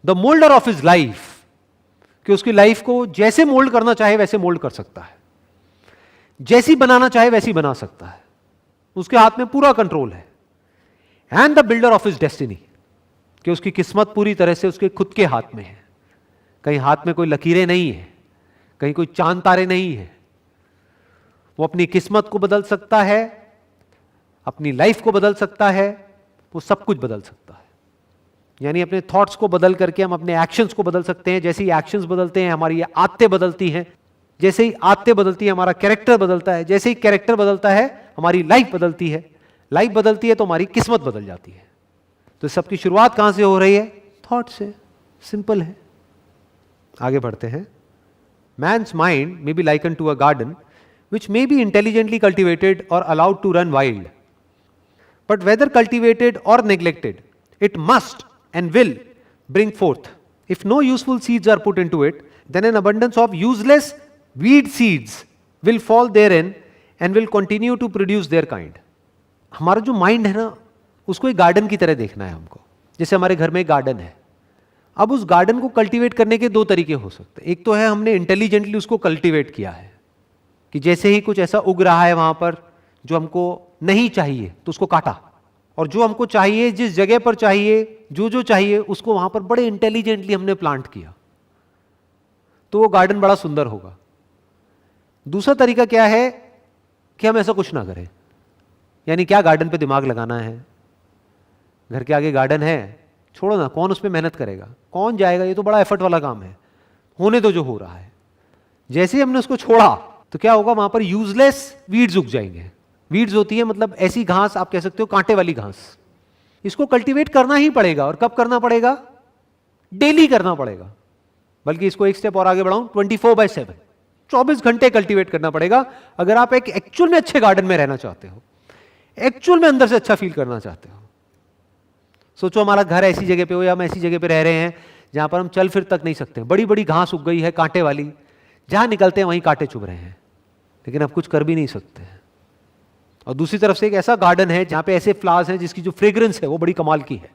[SPEAKER 1] The moulder of his life, कि उसकी लाइफ को जैसे मोल्ड करना चाहे वैसे मोल्ड कर सकता है, जैसी बनाना चाहे वैसी बना सकता है, उसके हाथ में पूरा कंट्रोल है। And the builder of his destiny, कि उसकी किस्मत पूरी तरह से उसके खुद के हाथ में है। कहीं हाथ में कोई लकीरें नहीं है, कहीं कोई चांद तारे नहीं है। वो अपनी किस्मत को बदल सकता है, अपनी लाइफ को बदल सकता है, वो सब कुछ बदल सकता है। यानी अपने थॉट्स को बदल करके हम अपने एक्शंस को बदल सकते हैं। जैसे ही एक्शंस बदलते हैं हमारी आदतें बदलती हैं, जैसे ही आदतें बदलती है हमारा कैरेक्टर बदलता है, जैसे ही कैरेक्टर बदलता है हमारी लाइफ बदलती है, लाइफ बदलती है तो हमारी किस्मत बदल जाती है। तो सबकी शुरुआत कहां से हो रही है? थॉट से। सिंपल है। आगे बढ़ते हैं। Man's mind may be likened to a garden which may be intelligently cultivated or allowed to run wild. But whether cultivated or neglected, it must and will bring forth. If no useful seeds are put into it, then an abundance of useless weed seeds will fall therein and will continue to produce their kind. हमारा जो माइंड है ना, उसको एक गार्डन की तरह देखना है हमको। जैसे हमारे घर में एक गार्डन है, अब उस गार्डन को कल्टीवेट करने के दो तरीके हो सकते हैं। एक तो है हमने इंटेलिजेंटली उसको कल्टीवेट किया है, कि जैसे ही कुछ ऐसा उग रहा है वहां पर जो हमको नहीं चाहिए तो उसको काटा, और जो हमको चाहिए, जिस जगह पर चाहिए, जो चाहिए, उसको वहां पर बड़े इंटेलिजेंटली हमने प्लांट किया, तो वो गार्डन बड़ा सुंदर होगा। दूसरा तरीका क्या है कि हम ऐसा कुछ ना करें। यानी क्या गार्डन पे दिमाग लगाना है? घर के आगे गार्डन है, छोड़ो ना, कौन उस पर मेहनत करेगा, कौन जाएगा, ये तो बड़ा एफर्ट वाला काम है, होने तो जो हो रहा है। जैसे ही हमने उसको छोड़ा तो क्या होगा? वहां पर यूजलेस वीड्स उग जाएंगे। वीड्स होती है मतलब ऐसी घास, आप कह सकते हो कांटे वाली घास। इसको कल्टीवेट करना ही पड़ेगा। और कब करना पड़ेगा? डेली करना पड़ेगा। बल्कि इसको एक स्टेप और आगे बढ़ाऊं, 24/7, 24 घंटे कल्टीवेट करना पड़ेगा अगर आप एक एक्चुअल में अच्छे गार्डन में रहना चाहते हो, एक्चुअल में अंदर से अच्छा फील करना चाहते हो। सोचो हमारा घर ऐसी जगह पे हो या हम ऐसी जगह पे रह रहे हैं जहां पर हम चल फिर तक नहीं सकते, बड़ी बड़ी घास उग गई है कांटे वाली, जहां निकलते हैं वहीं कांटे चुभ रहे हैं, लेकिन अब कुछ कर भी नहीं सकते। और दूसरी तरफ से एक ऐसा गार्डन है जहां पे ऐसे फ्लावर्स हैं जिसकी जो फ्रेग्रेंस है वो बड़ी कमाल की है।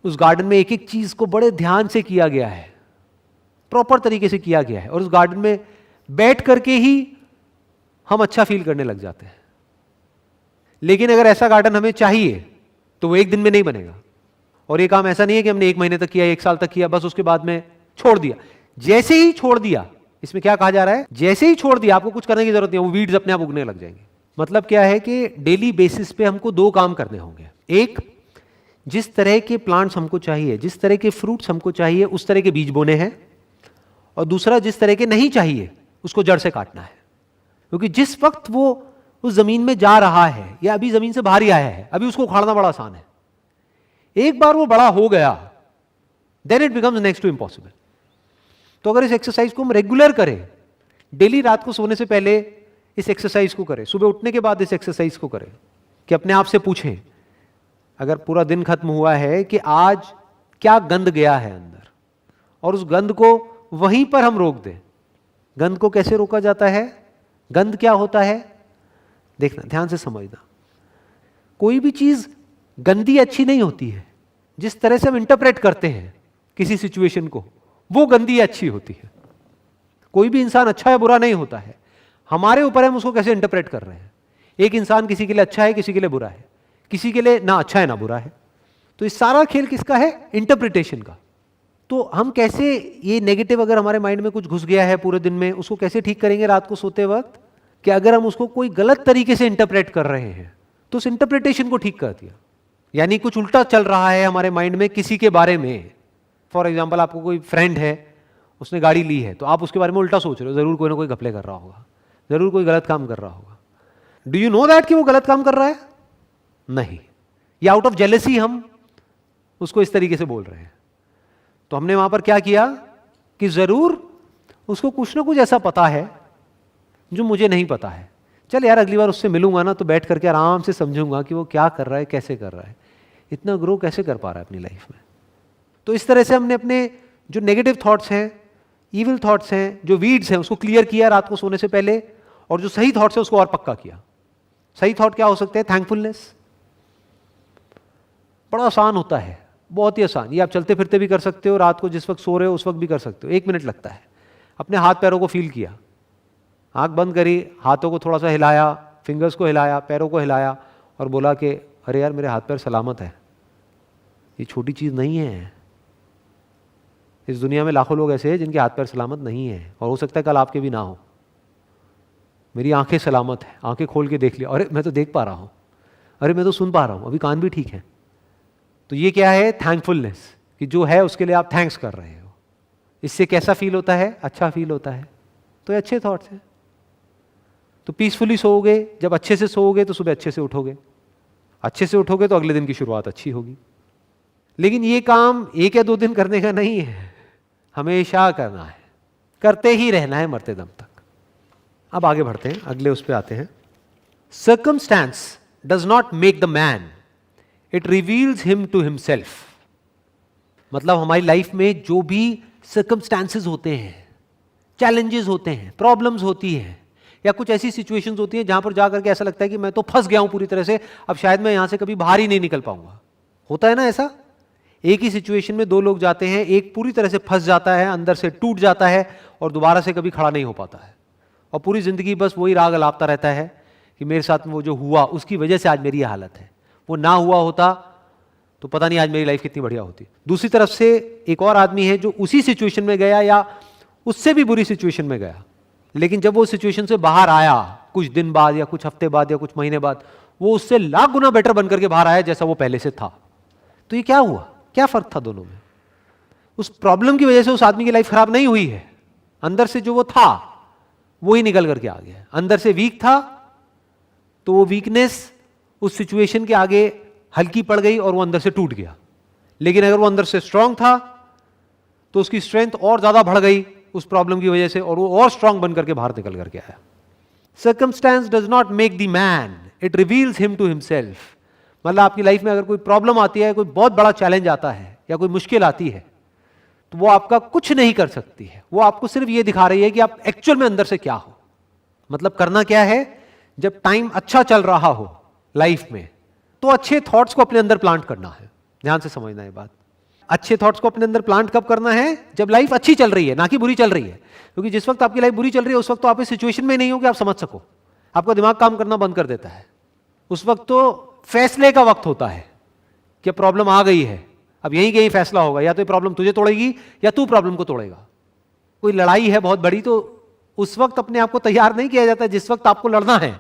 [SPEAKER 1] उस गार्डन में एक एक चीज को बड़े ध्यान से किया गया है, प्रॉपर तरीके से किया गया है, और उस गार्डन में बैठ करके ही हम अच्छा फील करने लग जाते हैं। लेकिन अगर ऐसा गार्डन हमें चाहिए तो वो एक दिन में नहीं बनेगा। और ये काम ऐसा नहीं है कि हमने 1 महीने तक किया, 1 साल तक किया, बस उसके बाद में छोड़ दिया। जैसे ही छोड़ दिया, इसमें क्या कहा जा रहा है? जैसे ही छोड़ दिया, आपको कुछ करने की जरूरत नहीं है, वो वीड्स अपने आप उगने लग जाएंगे। मतलब क्या है कि डेली बेसिस पे हमको 2 काम करने होंगे। एक, जिस तरह के प्लांट्स हमको चाहिए, जिस तरह के फ्रूट्स हमको चाहिए, उस तरह के बीज बोने हैं। और दूसरा, जिस तरह के नहीं चाहिए उसको जड़ से काटना है। क्योंकि जिस वक्त वो उस जमीन में जा रहा है या अभी जमीन से बाहर ही आया है, अभी उसको उखाड़ना बड़ा आसान है। एक बार वो बड़ा हो गया, then it becomes next to impossible. तो अगर इस एक्सरसाइज को हम रेगुलर करें, डेली रात को सोने से पहले इस एक्सरसाइज को करें, सुबह उठने के बाद इस एक्सरसाइज को करें, कि अपने आप से पूछें, अगर पूरा दिन खत्म हुआ है, कि आज क्या गंद गया है अंदर, और उस गंद को वहीं पर हम रोक दें। गंद को कैसे रोका जाता है? गंद क्या होता है? देखना, ध्यान से समझना। कोई भी चीज गंदी अच्छी नहीं होती है। जिस तरह से हम इंटरप्रेट करते हैं किसी सिचुएशन को, वो गंदी अच्छी होती है। कोई भी इंसान अच्छा या बुरा नहीं होता है, हमारे ऊपर हम उसको कैसे इंटरप्रेट कर रहे हैं। एक इंसान किसी के लिए अच्छा है, किसी के लिए बुरा है, किसी के लिए ना अच्छा है ना बुरा है। तो इस सारा खेल किसका है? इंटरप्रिटेशन का। तो हम कैसे ये नेगेटिव अगर हमारे माइंड में कुछ घुस गया है पूरे दिन में, उसको कैसे ठीक करेंगे रात को सोते वक्त? कि अगर हम उसको कोई गलत तरीके से इंटरप्रेट कर रहे हैं तो उस इंटरप्रिटेशन को ठीक कर दिया। यानी कुछ उल्टा चल रहा है हमारे माइंड में किसी के बारे में। फॉर एग्जाम्पल, आपको कोई फ्रेंड है, उसने गाड़ी ली है, तो आप उसके बारे में उल्टा सोच रहे हो, जरूर कोई ना कोई घपले कर रहा होगा, जरूर कोई गलत काम कर रहा होगा। डू यू नो दैट कि वो गलत काम कर रहा है? नहीं। या आउट ऑफ जेलसी हम उसको इस तरीके से बोल रहे हैं। तो हमने वहां पर क्या किया कि जरूर उसको कुछ ना कुछ ऐसा पता है जो मुझे नहीं पता है, चल यार अगली बार उससे मिलूंगा ना तो बैठ करके आराम से समझूंगा कि वो क्या कर रहा है, कैसे कर रहा है, इतना ग्रो कैसे कर पा रहा है अपनी लाइफ में। तो इस तरह से हमने अपने जो नेगेटिव थॉट्स हैं, इविल थॉट्स हैं, जो वीड्स हैं, उसको क्लियर किया रात को सोने से पहले, और जो सही थॉट्स है उसको और पक्का किया। सही थॉट क्या हो सकते हैं? थैंकफुलनेस। बड़ा आसान होता है, बहुत ही आसान। ये आप चलते फिरते भी कर सकते हो, रात को जिस वक्त सो रहे हो उस वक्त भी कर सकते हो। 1 मिनट लगता है। अपने हाथ पैरों को फील किया, आंख बंद करी, हाथों को थोड़ा सा हिलाया, फिंगर्स को हिलाया, पैरों को हिलाया और बोला कि अरे यार मेरे हाथ पैर सलामत है। ये छोटी चीज़ नहीं है। इस दुनिया में लाखों लोग ऐसे हैं जिनके हाथ पैर सलामत नहीं है, और हो सकता है कल आपके भी ना हो। मेरी आंखें सलामत हैं, आंखें खोल के देख लिया, अरे मैं तो देख पा रहा हूँ, अरे मैं तो सुन पा रहा हूँ, अभी कान भी ठीक है। तो ये क्या है? थैंकफुलनेस, कि जो है उसके लिए आप थैंक्स कर रहे हो। इससे कैसा फील होता है? अच्छा फील होता है। तो ये अच्छे थॉट्स हैं। तो पीसफुली सोओगे, जब अच्छे से सोओगे तो सुबह अच्छे से उठोगे, अच्छे से उठोगे तो अगले दिन की शुरुआत अच्छी होगी। लेकिन ये काम 1 या 2 दिन करने का नहीं है, हमेशा करना है, करते ही रहना है मरते दम तक। अब आगे बढ़ते हैं, अगले उस पे आते हैं। Circumstance does not make the man, it reveals him to himself. मतलब हमारी लाइफ में जो भी सर्कमस्टेंसेस होते हैं, चैलेंजेस होते हैं, प्रॉब्लम्स होती हैं, या कुछ ऐसी सिचुएशंस होती हैं जहां पर जाकर के ऐसा लगता है कि मैं तो फंस गया हूं पूरी तरह से, अब शायद मैं यहां से कभी बाहर ही नहीं निकल पाऊंगा। होता है ना ऐसा? एक ही सिचुएशन में 2 लोग जाते हैं, एक पूरी तरह से फंस जाता है, अंदर से टूट जाता है और दोबारा से कभी खड़ा नहीं हो पाता है, और पूरी जिंदगी बस वही राग अलापता रहता है कि मेरे साथ में वो जो हुआ उसकी वजह से आज मेरी हालत है, वो ना हुआ होता तो पता नहीं आज मेरी लाइफ कितनी बढ़िया होती। दूसरी तरफ से एक और आदमी है जो उसी सिचुएशन में गया या उससे भी बुरी सिचुएशन में गया, लेकिन जब वो सिचुएशन से बाहर आया कुछ दिन बाद या कुछ हफ्ते बाद या कुछ महीने बाद, वो उससे लाख गुना बेटर बनकर के बाहर आया जैसा वो पहले से था। तो ये क्या हुआ? क्या फर्क था दोनों में? उस प्रॉब्लम की वजह से उस आदमी की लाइफ खराब नहीं हुई है, अंदर से जो वो था वो ही निकल करके आ गया। अंदर से वीक था तो वो वीकनेस उस सिचुएशन के आगे हल्की पड़ गई और वो अंदर से टूट गया। लेकिन अगर वो अंदर से स्ट्रांग था तो उसकी स्ट्रेंथ और ज्यादा बढ़ गई उस प्रॉब्लम की वजह से, और वो और स्ट्रांग बन करके बाहर निकल करके आया। Circumstance does not make the man, it reveals him to himself. मतलब आपकी लाइफ में अगर कोई प्रॉब्लम आती है, कोई बहुत बड़ा चैलेंज आता है या कोई मुश्किल आती है, तो वो आपका कुछ नहीं कर सकती है, वो आपको सिर्फ ये दिखा रही है कि आप एक्चुअल में अंदर से क्या हो। मतलब करना क्या है? जब टाइम अच्छा चल रहा हो लाइफ में तो अच्छे थॉट्स को अपने अंदर प्लांट करना है। ध्यान से समझना ये बात। अच्छे थॉट्स को अपने अंदर प्लांट कब करना है? जब लाइफ अच्छी चल रही है, ना कि बुरी चल रही है। क्योंकि जिस वक्त आपकी लाइफ बुरी चल रही है उस वक्त तो आप इस सिचुएशन में नहीं हो कि आप समझ सको, आपका दिमाग काम करना बंद कर देता है। उस वक्त तो फैसले का वक्त होता है कि प्रॉब्लम आ गई है, अब यहीं कहीं फैसला होगा, या तो ये प्रॉब्लम तुझे तोड़ेगी या तू प्रॉब्लम को तोड़ेगा। कोई लड़ाई है बहुत बड़ी, तो उस वक्त अपने आप को तैयार नहीं किया जाता। जिस वक्त आपको लड़ना है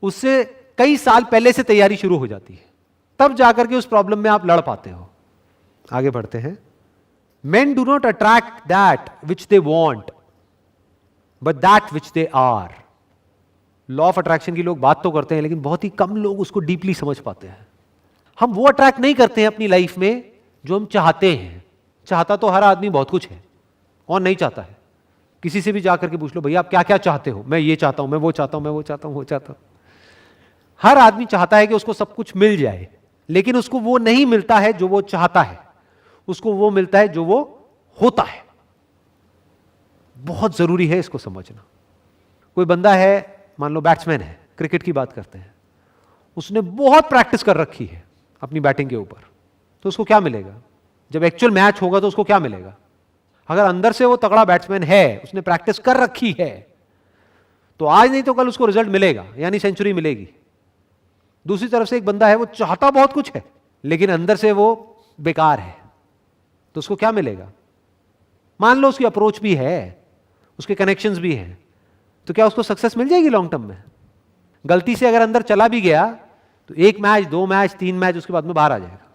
[SPEAKER 1] उससे कई साल पहले से तैयारी शुरू हो जाती है, तब जाकर के उस प्रॉब्लम में आप लड़ पाते हो। आगे बढ़ते हैं। Men do not attract that which they want, but that which they are. Law of attraction की लोग बात तो करते हैं, लेकिन बहुत ही कम लोग उसको डीपली समझ पाते हैं। हम वो अट्रैक्ट नहीं करते हैं अपनी लाइफ में जो हम चाहते हैं। चाहता तो हर आदमी बहुत कुछ है, और नहीं चाहता है? किसी से भी जाकर के पूछ लो, भैया आप क्या क्या चाहते हो? मैं ये चाहता हूं, मैं वो चाहता हूं, मैं वो चाहता हूं, वो चाहता हूं। हर आदमी चाहता है कि उसको सब कुछ मिल जाए, लेकिन उसको वो नहीं मिलता है जो वो चाहता है, उसको वो मिलता है जो वो होता है। बहुत जरूरी है इसको समझना। कोई बंदा है, मान लो बैट्समैन है, क्रिकेट की बात करते हैं, उसने बहुत प्रैक्टिस कर रखी है अपनी बैटिंग के ऊपर, तो उसको क्या मिलेगा? जब एक्चुअल मैच होगा तो उसको क्या मिलेगा? अगर अंदर से वो तगड़ा बैट्समैन है, उसने प्रैक्टिस कर रखी है, तो आज नहीं तो कल उसको रिजल्ट मिलेगा, यानी सेंचुरी मिलेगी। दूसरी तरफ से एक बंदा है, वो चाहता बहुत कुछ है लेकिन अंदर से वो बेकार है, तो उसको क्या मिलेगा? मान लो उसकी अप्रोच भी है, उसके कनेक्शंस भी हैं, तो क्या उसको सक्सेस मिल जाएगी लॉन्ग टर्म में? गलती से अगर अंदर चला भी गया तो 1 मैच, 2 मैच, 3 मैच उसके बाद में बाहर आ जाएगा।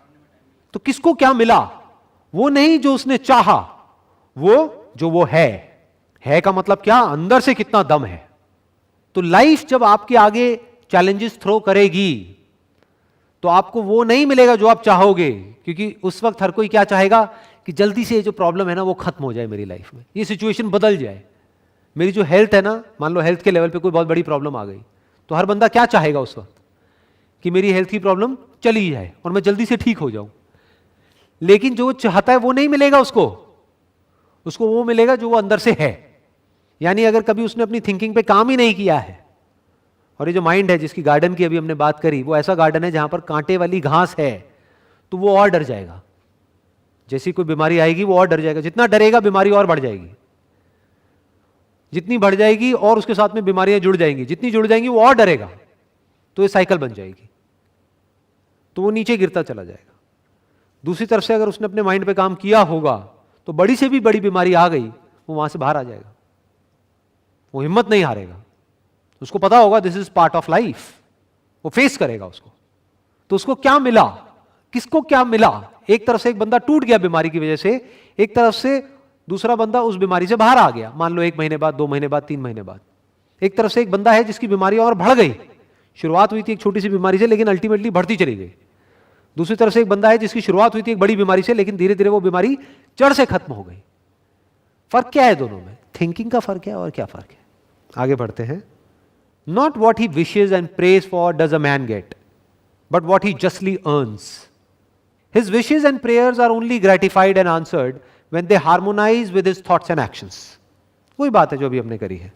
[SPEAKER 1] तो किसको क्या मिला? वो नहीं जो उसने चाहा, वो जो वो है का मतलब क्या? अंदर से कितना दम है। तो लाइफ जब आपके आगे चैलेंजेस थ्रो करेगी तो आपको वो नहीं मिलेगा जो आप चाहोगे, क्योंकि उस वक्त हर कोई क्या चाहेगा कि जल्दी से ये जो प्रॉब्लम है ना वो खत्म हो जाए मेरी लाइफ में, ये सिचुएशन बदल जाए, मेरी जो हेल्थ है ना, मान लो हेल्थ के लेवल पे कोई बहुत बड़ी प्रॉब्लम आ गई, तो हर बंदा क्या चाहेगा उस वक्त कि मेरी हेल्थ की प्रॉब्लम चली जाए और मैं जल्दी से ठीक हो जाऊं। लेकिन जो चाहता है वो नहीं मिलेगा उसको, उसको वो मिलेगा जो वो अंदर से है। यानी अगर कभी उसने अपनी थिंकिंग पे काम ही नहीं किया है, और ये जो माइंड है जिसकी गार्डन की अभी हमने बात करी, वो ऐसा गार्डन है जहां पर कांटे वाली घास है, तो वो और डर जाएगा। जैसी कोई बीमारी आएगी वो और डर जाएगा, जितना डरेगा बीमारी और बढ़ जाएगी, जितनी बढ़ जाएगी और उसके साथ में बीमारियां जुड़ जाएंगी, जितनी जुड़ जाएंगी वो और डरेगा, तो ये साइकिल बन जाएगी, तो वो नीचे गिरता चला जाएगा। दूसरी तरफ से अगर उसने अपने माइंड पे काम किया होगा तो बड़ी से भी बड़ी बीमारी आ गई, वो वहां से बाहर आ जाएगा, वो हिम्मत नहीं हारेगा, उसको पता होगा this is part of life, वो फेस करेगा उसको। तो उसको क्या मिला, किसको क्या मिला? एक तरफ से एक बंदा टूट गया बीमारी की वजह से, एक तरफ से दूसरा बंदा उस बीमारी से बाहर आ गया, मान लो 1 महीने बाद, 2 महीने बाद, 3 महीने बाद। एक तरफ से एक बंदा है जिसकी बीमारी और बढ़ गई, शुरुआत हुई थी एक छोटी सी बीमारी से लेकिन अल्टीमेटली बढ़ती चली गई। दूसरी तरफ से एक बंदा है जिसकी शुरुआत हुई थी एक बड़ी बीमारी से लेकिन धीरे धीरे वो बीमारी जड़ से खत्म हो गई। फर्क क्या है दोनों में? थिंकिंग का फर्क है। और क्या फर्क है? आगे बढ़ते हैं। Not what he wishes and prays for does a man get, but what he justly earns. His wishes and prayers are only gratified and answered when they harmonize with his thoughts and actions. वही बात है जो अभी हमने करी है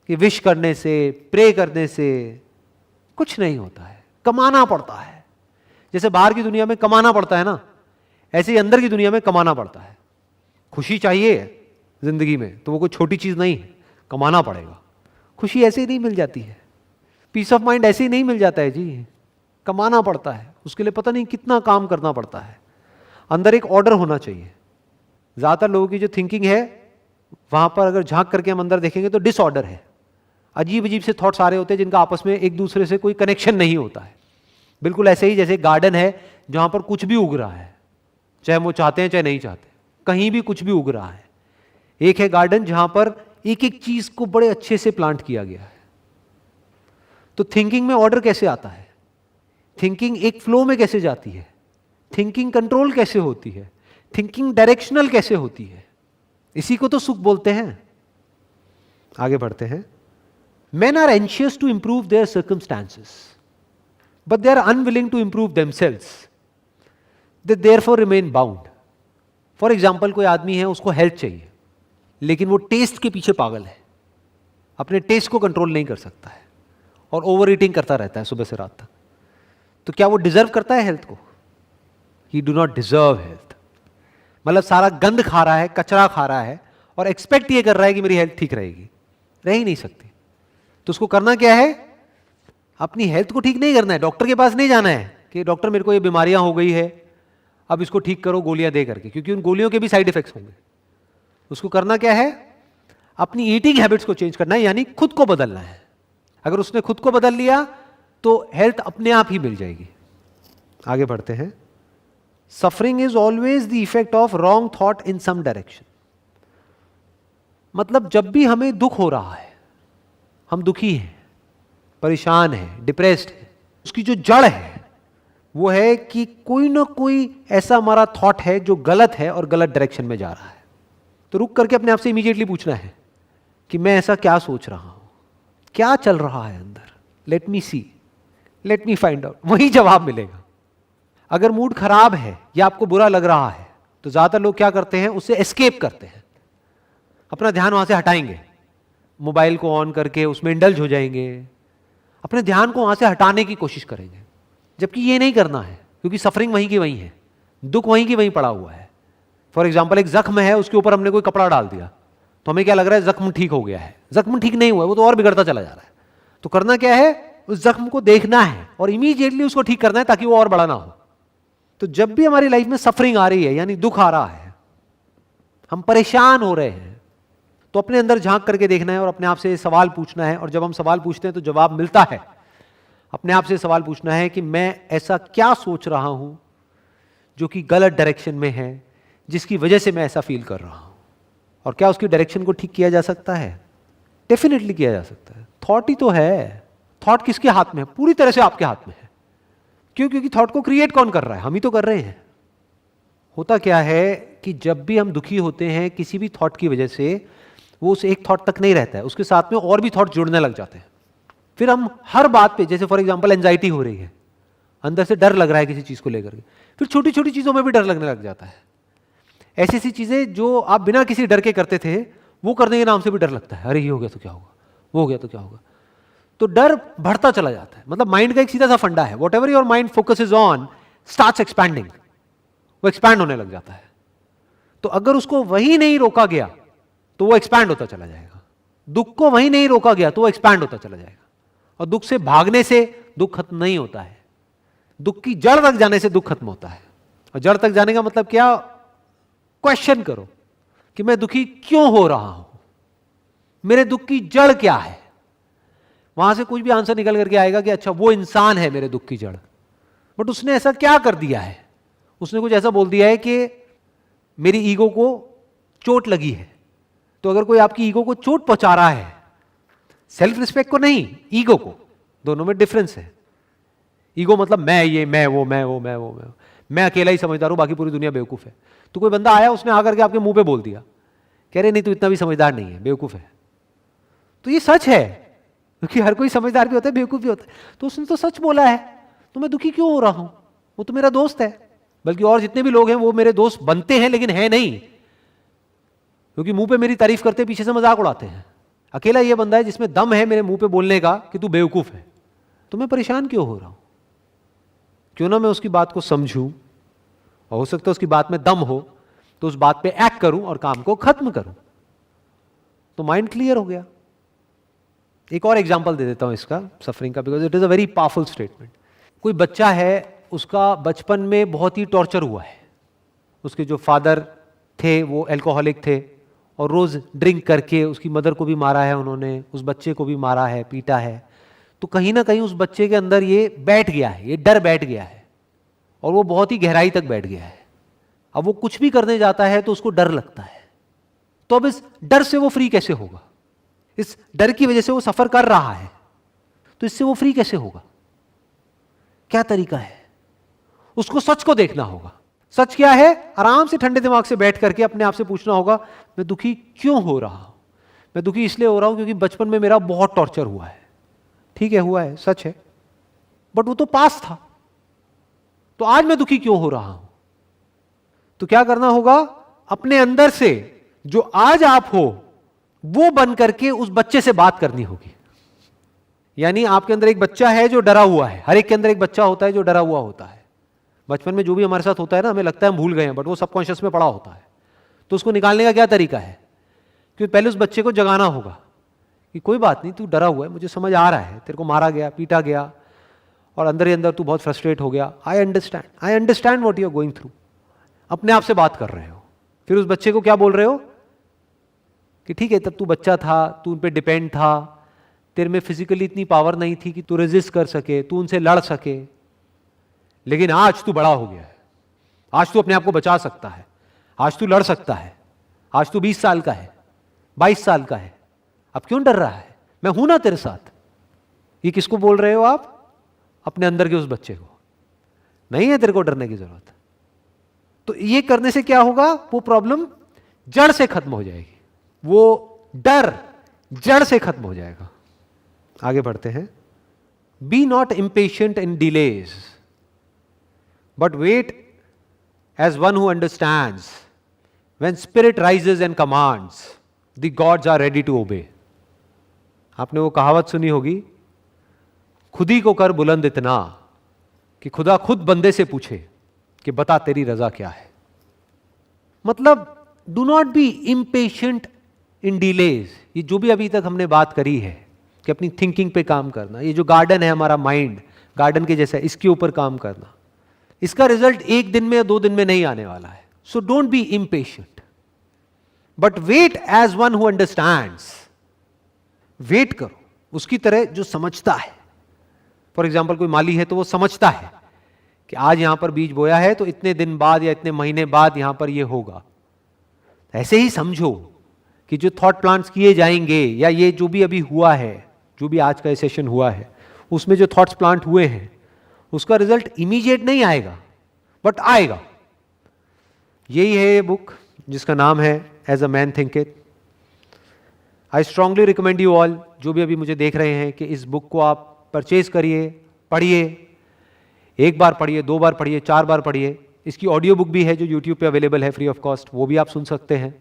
[SPEAKER 1] कि विश करने से, प्रे करने से कुछ नहीं होता है, कमाना पड़ता है। जैसे बाहर की दुनिया में कमाना पड़ता है ना, ऐसे ही अंदर की दुनिया में कमाना पड़ता है। खुशी चाहिए जिंदगी में तो वो कोई छोटी चीज नहीं है, कमाना पड़ेगा। खुशी ऐसे ही नहीं मिल जाती है, पीस ऑफ माइंड ऐसे ही नहीं मिल जाता है जी, कमाना पड़ता है। उसके लिए पता नहीं कितना काम करना पड़ता है। अंदर एक ऑर्डर होना चाहिए। ज्यादातर लोगों की जो थिंकिंग है वहां पर अगर झांक करके हम अंदर देखेंगे तो डिसऑर्डर है, अजीब अजीब से थॉट्स आ रहे होते हैं जिनका आपस में एक दूसरे से कोई कनेक्शन नहीं होता है। बिल्कुल ऐसे ही जैसे गार्डन है जहां पर कुछ भी उग रहा है, चाहे वो चाहते हैं चाहे नहीं चाहते, कहीं भी कुछ भी उग रहा है। एक है गार्डन जहां पर एक एक चीज को बड़े अच्छे से प्लांट किया गया है। तो थिंकिंग में ऑर्डर कैसे आता है? थिंकिंग एक फ्लो में कैसे जाती है? थिंकिंग कंट्रोल कैसे होती है? थिंकिंग डायरेक्शनल कैसे होती है? इसी को तो सुख बोलते हैं। आगे बढ़ते हैं। Men are anxious to improve their circumstances, but they are unwilling to improve themselves. They therefore remain bound. For example, कोई आदमी है, उसको हेल्थ चाहिए, लेकिन वो टेस्ट के पीछे पागल है, अपने टेस्ट को कंट्रोल नहीं कर सकता है और ओवर ईटिंग करता रहता है सुबह से रात तक। तो क्या वो डिजर्व करता है हेल्थ को? He do not deserve health. मतलब सारा गंद खा रहा है, कचरा खा रहा है और एक्सपेक्ट ये कर रहा है कि मेरी हेल्थ ठीक रहेगी। रह ही नहीं सकती। तो उसको करना क्या है? अपनी हेल्थ को ठीक नहीं करना है, डॉक्टर के पास नहीं जाना है कि डॉक्टर मेरे को ये बीमारियां हो गई है, अब इसको ठीक करो गोलियां दे करके, क्योंकि उन गोलियों के भी साइड इफेक्ट्स होंगे। उसको करना क्या है? अपनी ईटिंग हैबिट्स को चेंज करना है, यानी खुद को बदलना है। अगर उसने खुद को बदल लिया तो हेल्थ अपने आप ही मिल जाएगी। आगे बढ़ते हैं। Suffering is always the effect of wrong thought in some direction. मतलब जब भी हमें दुख हो रहा है, हम दुखी हैं, परेशान हैं, डिप्रेस्ड हैं, उसकी जो जड़ है वो है कि कोई ना कोई ऐसा हमारा थॉट है जो गलत है और गलत डायरेक्शन में जा रहा है। तो रुक करके अपने आप से इमीडिएटली पूछना है कि मैं ऐसा क्या सोच रहा हूं, क्या चल रहा है अंदर, लेट मी सी, लेट मी फाइंड आउट। वही जवाब मिलेगा। अगर मूड खराब है या आपको बुरा लग रहा है तो ज्यादातर लोग क्या करते हैं? उससे एस्केप करते हैं, अपना ध्यान वहां से हटाएंगे, मोबाइल को ऑन करके उसमें इंडल्ज हो जाएंगे, अपने ध्यान को वहां से हटाने की कोशिश करेंगे। जबकि ये नहीं करना है, क्योंकि सफरिंग वहीं की वहीं है, दुख वहीं की वहीं पड़ा हुआ है। फॉर एग्जाम्पल, एक जख्म है, उसके ऊपर हमने कोई कपड़ा डाल दिया तो हमें क्या लग रहा है? जख्म ठीक हो गया है। जख्म ठीक नहीं हुआ है, वो तो और बिगड़ता चला जा रहा है। तो करना क्या है? उस जख्म को देखना है और इमीडिएटली उसको ठीक करना है ताकि वो और बड़ा ना हो। तो जब भी हमारी लाइफ में सफरिंग आ रही है, यानी दुख आ रहा है, हम परेशान हो रहे हैं, तो अपने अंदर झांक करके देखना है और अपने आप से सवाल पूछना है। और जब हम सवाल पूछते हैं तो जवाब मिलता है। अपने आप से सवाल पूछना है कि मैं ऐसा क्या सोच रहा हूं जो कि गलत डायरेक्शन में है, जिसकी वजह से मैं ऐसा फील कर रहा हूं, और क्या उसकी डायरेक्शन को ठीक किया जा सकता है? डेफिनेटली किया जा सकता है। थॉट ही तो है। थॉट किसके हाथ में है? पूरी तरह से आपके हाथ में है। क्यों? क्योंकि थॉट को क्रिएट कौन कर रहा है? हम ही तो कर रहे हैं। होता क्या है कि जब भी हम दुखी होते हैं किसी भी थॉट की वजह से, वो उस एक थॉट तक नहीं रहता है, उसके साथ में और भी थॉट जुड़ने लग जाते हैं। फिर हम हर बात पे, जैसे फॉर एग्जांपल एंजाइटी हो रही है, अंदर से डर लग रहा है किसी चीज को लेकर के, फिर छोटी छोटी चीजों में भी डर लगने लग जाता है। ऐसी ऐसी चीजें जो आप बिना किसी डर के करते थे, वो करने के नाम से भी डर लगता है, अरे ये हो गया तो क्या होगा, वो हो गया तो क्या होगा। तो डर बढ़ता चला जाता है। मतलब माइंड का एक सीधा सा फंडा है, what ever your mind focuses on starts expanding, वो एक्सपैंड होने लग जाता है। तो अगर उसको वही नहीं रोका गया तो वो एक्सपैंड होता चला जाएगा। दुख को वही नहीं रोका गया तो वो एक्सपैंड होता चला जाएगा। और दुख से भागने से दुख खत्म नहीं होता है, दुख की जड़ तक जाने से दुख खत्म होता है। और जड़ तक जाने का मतलब क्या? क्वेश्चन करो कि मैं दुखी क्यों हो रहा हूं, मेरे दुख की जड़ क्या है। वहां से कुछ भी आंसर निकल करके आएगा कि अच्छा वो इंसान है मेरे दुख की जड़। बट उसने ऐसा क्या कर दिया है? उसने कुछ ऐसा बोल दिया है कि मेरी ईगो को चोट लगी है। तो अगर कोई आपकी ईगो को चोट पहुंचा रहा है, सेल्फ रिस्पेक्ट को नहीं, ईगो को, दोनों में डिफरेंस है। ईगो मतलब मैं ये, मैं वो, मैं वो, मैं वो, मैं अकेला ही समझदार हूं, बाकी पूरी दुनिया बेवकूफ है। तो कोई बंदा आया, उसने आकर के आपके मुंह पे बोल दिया, कह रहे नहीं तू इतना भी समझदार नहीं है, बेवकूफ है। तो ये सच है, क्योंकि हर कोई समझदार भी होता है, बेवकूफ भी होता है। तो उसने तो सच बोला है, तो मैं दुखी क्यों हो रहा हूं? वो तो मेरा दोस्त है। बल्कि और जितने भी लोग हैं वो मेरे दोस्त बनते हैं, लेकिन है नहीं, क्योंकि मुंह पे मेरी तारीफ करते पीछे से मजाक उड़ाते हैं। अकेला ये बंदा है जिसमें दम है मेरे मुंह पे बोलने का कि तू बेवकूफ है। तो मैं परेशान क्यों हो रहा हूं? क्यों ना मैं उसकी बात को समझूं, और हो सकता है उसकी बात में दम हो तो उस बात पे एक्ट करूं और काम को खत्म करूं। तो माइंड क्लियर हो गया। एक और एग्जांपल दे देता हूं इसका, सफरिंग का, because it is a very powerful statement. कोई बच्चा है, उसका बचपन में बहुत ही टॉर्चर हुआ है। उसके जो फादर थे वो अल्कोहलिक थे, और रोज ड्रिंक करके उसकी मदर को भी मारा है उन्होंने, उस बच्चे को भी मारा है, पीटा है। तो कहीं ना कहीं उस बच्चे के अंदर ये बैठ गया है, ये डर बैठ गया है, और वो बहुत ही गहराई तक बैठ गया है। अब वो कुछ भी करने जाता है तो उसको डर लगता है। तो अब इस डर से वो फ्री कैसे होगा? इस डर की वजह से वो सफर कर रहा है, तो इससे वो फ्री कैसे होगा? क्या तरीका है? उसको सच को देखना होगा। सच क्या है? आराम से ठंडे दिमाग से बैठ करके अपने आप से पूछना होगा, मैं दुखी क्यों हो रहा हूं? मैं दुखी इसलिए हो रहा हूं क्योंकि बचपन में मेरा बहुत टॉर्चर हुआ है। ठीक है, हुआ है, सच है, बट वो तो पास था। तो आज मैं दुखी क्यों हो रहा हूं? तो क्या करना होगा? अपने अंदर से जो आज आप हो वो बन करके उस बच्चे से बात करनी होगी। यानी आपके अंदर एक बच्चा है जो डरा हुआ है। हर एक के अंदर एक बच्चा होता है जो डरा हुआ होता है। बचपन में जो भी हमारे साथ होता है ना, हमें लगता है हम भूल गए हैं, बट वो सबकॉन्शियस में पड़ा होता है। तो उसको निकालने का क्या तरीका है? क्योंकि पहले उस बच्चे को जगाना होगा कि कोई बात नहीं, तू डरा हुआ है, मुझे समझ आ रहा है, तेरे को मारा गया, पीटा गया, और अंदर ही अंदर तू बहुत फ्रस्ट्रेट हो गया। I understand what you are going through. अपने आप से बात कर रहे हो। फिर उस बच्चे को क्या बोल रहे हो कि ठीक है, तब तू बच्चा था, तू उन पे डिपेंड था, तेरे में फिजिकली इतनी पावर नहीं थी कि तू रेजिस्ट कर सके, तू उनसे लड़ सके, लेकिन आज तू बड़ा हो गया है, आज तू अपने आप को बचा सकता है, आज तू लड़ सकता है, आज तू 20 साल का है, 22 साल का है, अब क्यों डर रहा है? मैं हूं ना तेरे साथ। ये किसको बोल रहे हो आप? अपने अंदर के उस बच्चे को। नहीं है तेरे को डरने की जरूरत। तो ये करने से क्या होगा? वो प्रॉब्लम जड़ से खत्म हो जाएगी, वो डर जड़ से खत्म हो जाएगा। आगे बढ़ते हैं। Be not impatient in delays, but wait as one who understands when spirit rises and commands the gods are ready to obey. आपने वो कहावत सुनी होगी, खुद ही को कर बुलंद इतना कि खुदा खुद बंदे से पूछे कि बता तेरी रजा क्या है। मतलब do not be impatient in delays. ये जो भी अभी तक हमने बात करी है कि अपनी थिंकिंग पे काम करना, ये जो गार्डन है हमारा माइंड, गार्डन के जैसा, इसके ऊपर काम करना, इसका रिजल्ट एक दिन में या 2 दिन में नहीं आने वाला है। So don't be impatient, but wait as one who understands. Wait करो उसकी तरह जो समझता है। फॉर एग्जाम्पल कोई माली है तो वो समझता है कि आज यहां पर बीज बोया है तो इतने दिन बाद या इतने महीने बाद यहां पर ये होगा। ऐसे ही समझो कि जो थॉट प्लांट्स किए जाएंगे, या ये जो भी अभी हुआ है, जो भी आज का सेशन हुआ है, उसमें जो थॉट्स प्लांट हुए हैं, उसका रिजल्ट इमीडिएट नहीं आएगा, बट आएगा। यही है ये बुक जिसका नाम है as a man thinketh. I strongly recommend you all, जो भी अभी मुझे देख रहे हैं, कि इस बुक को आप परचेज करिए, पढ़िए, एक बार पढ़िए, 2 बार पढ़िए, 4 बार पढ़िए। इसकी ऑडियो बुक भी है जो यूट्यूब पे अवेलेबल है फ्री ऑफ कॉस्ट, वो भी आप सुन सकते हैं।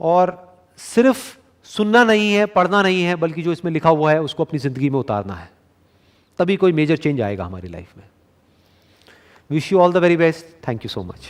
[SPEAKER 1] और सिर्फ सुनना नहीं है, पढ़ना नहीं है, बल्कि जो इसमें लिखा हुआ है उसको अपनी ज़िंदगी में उतारना है, तभी कोई मेजर चेंज आएगा हमारी लाइफ में। Wish you all the very best. Thank you so much.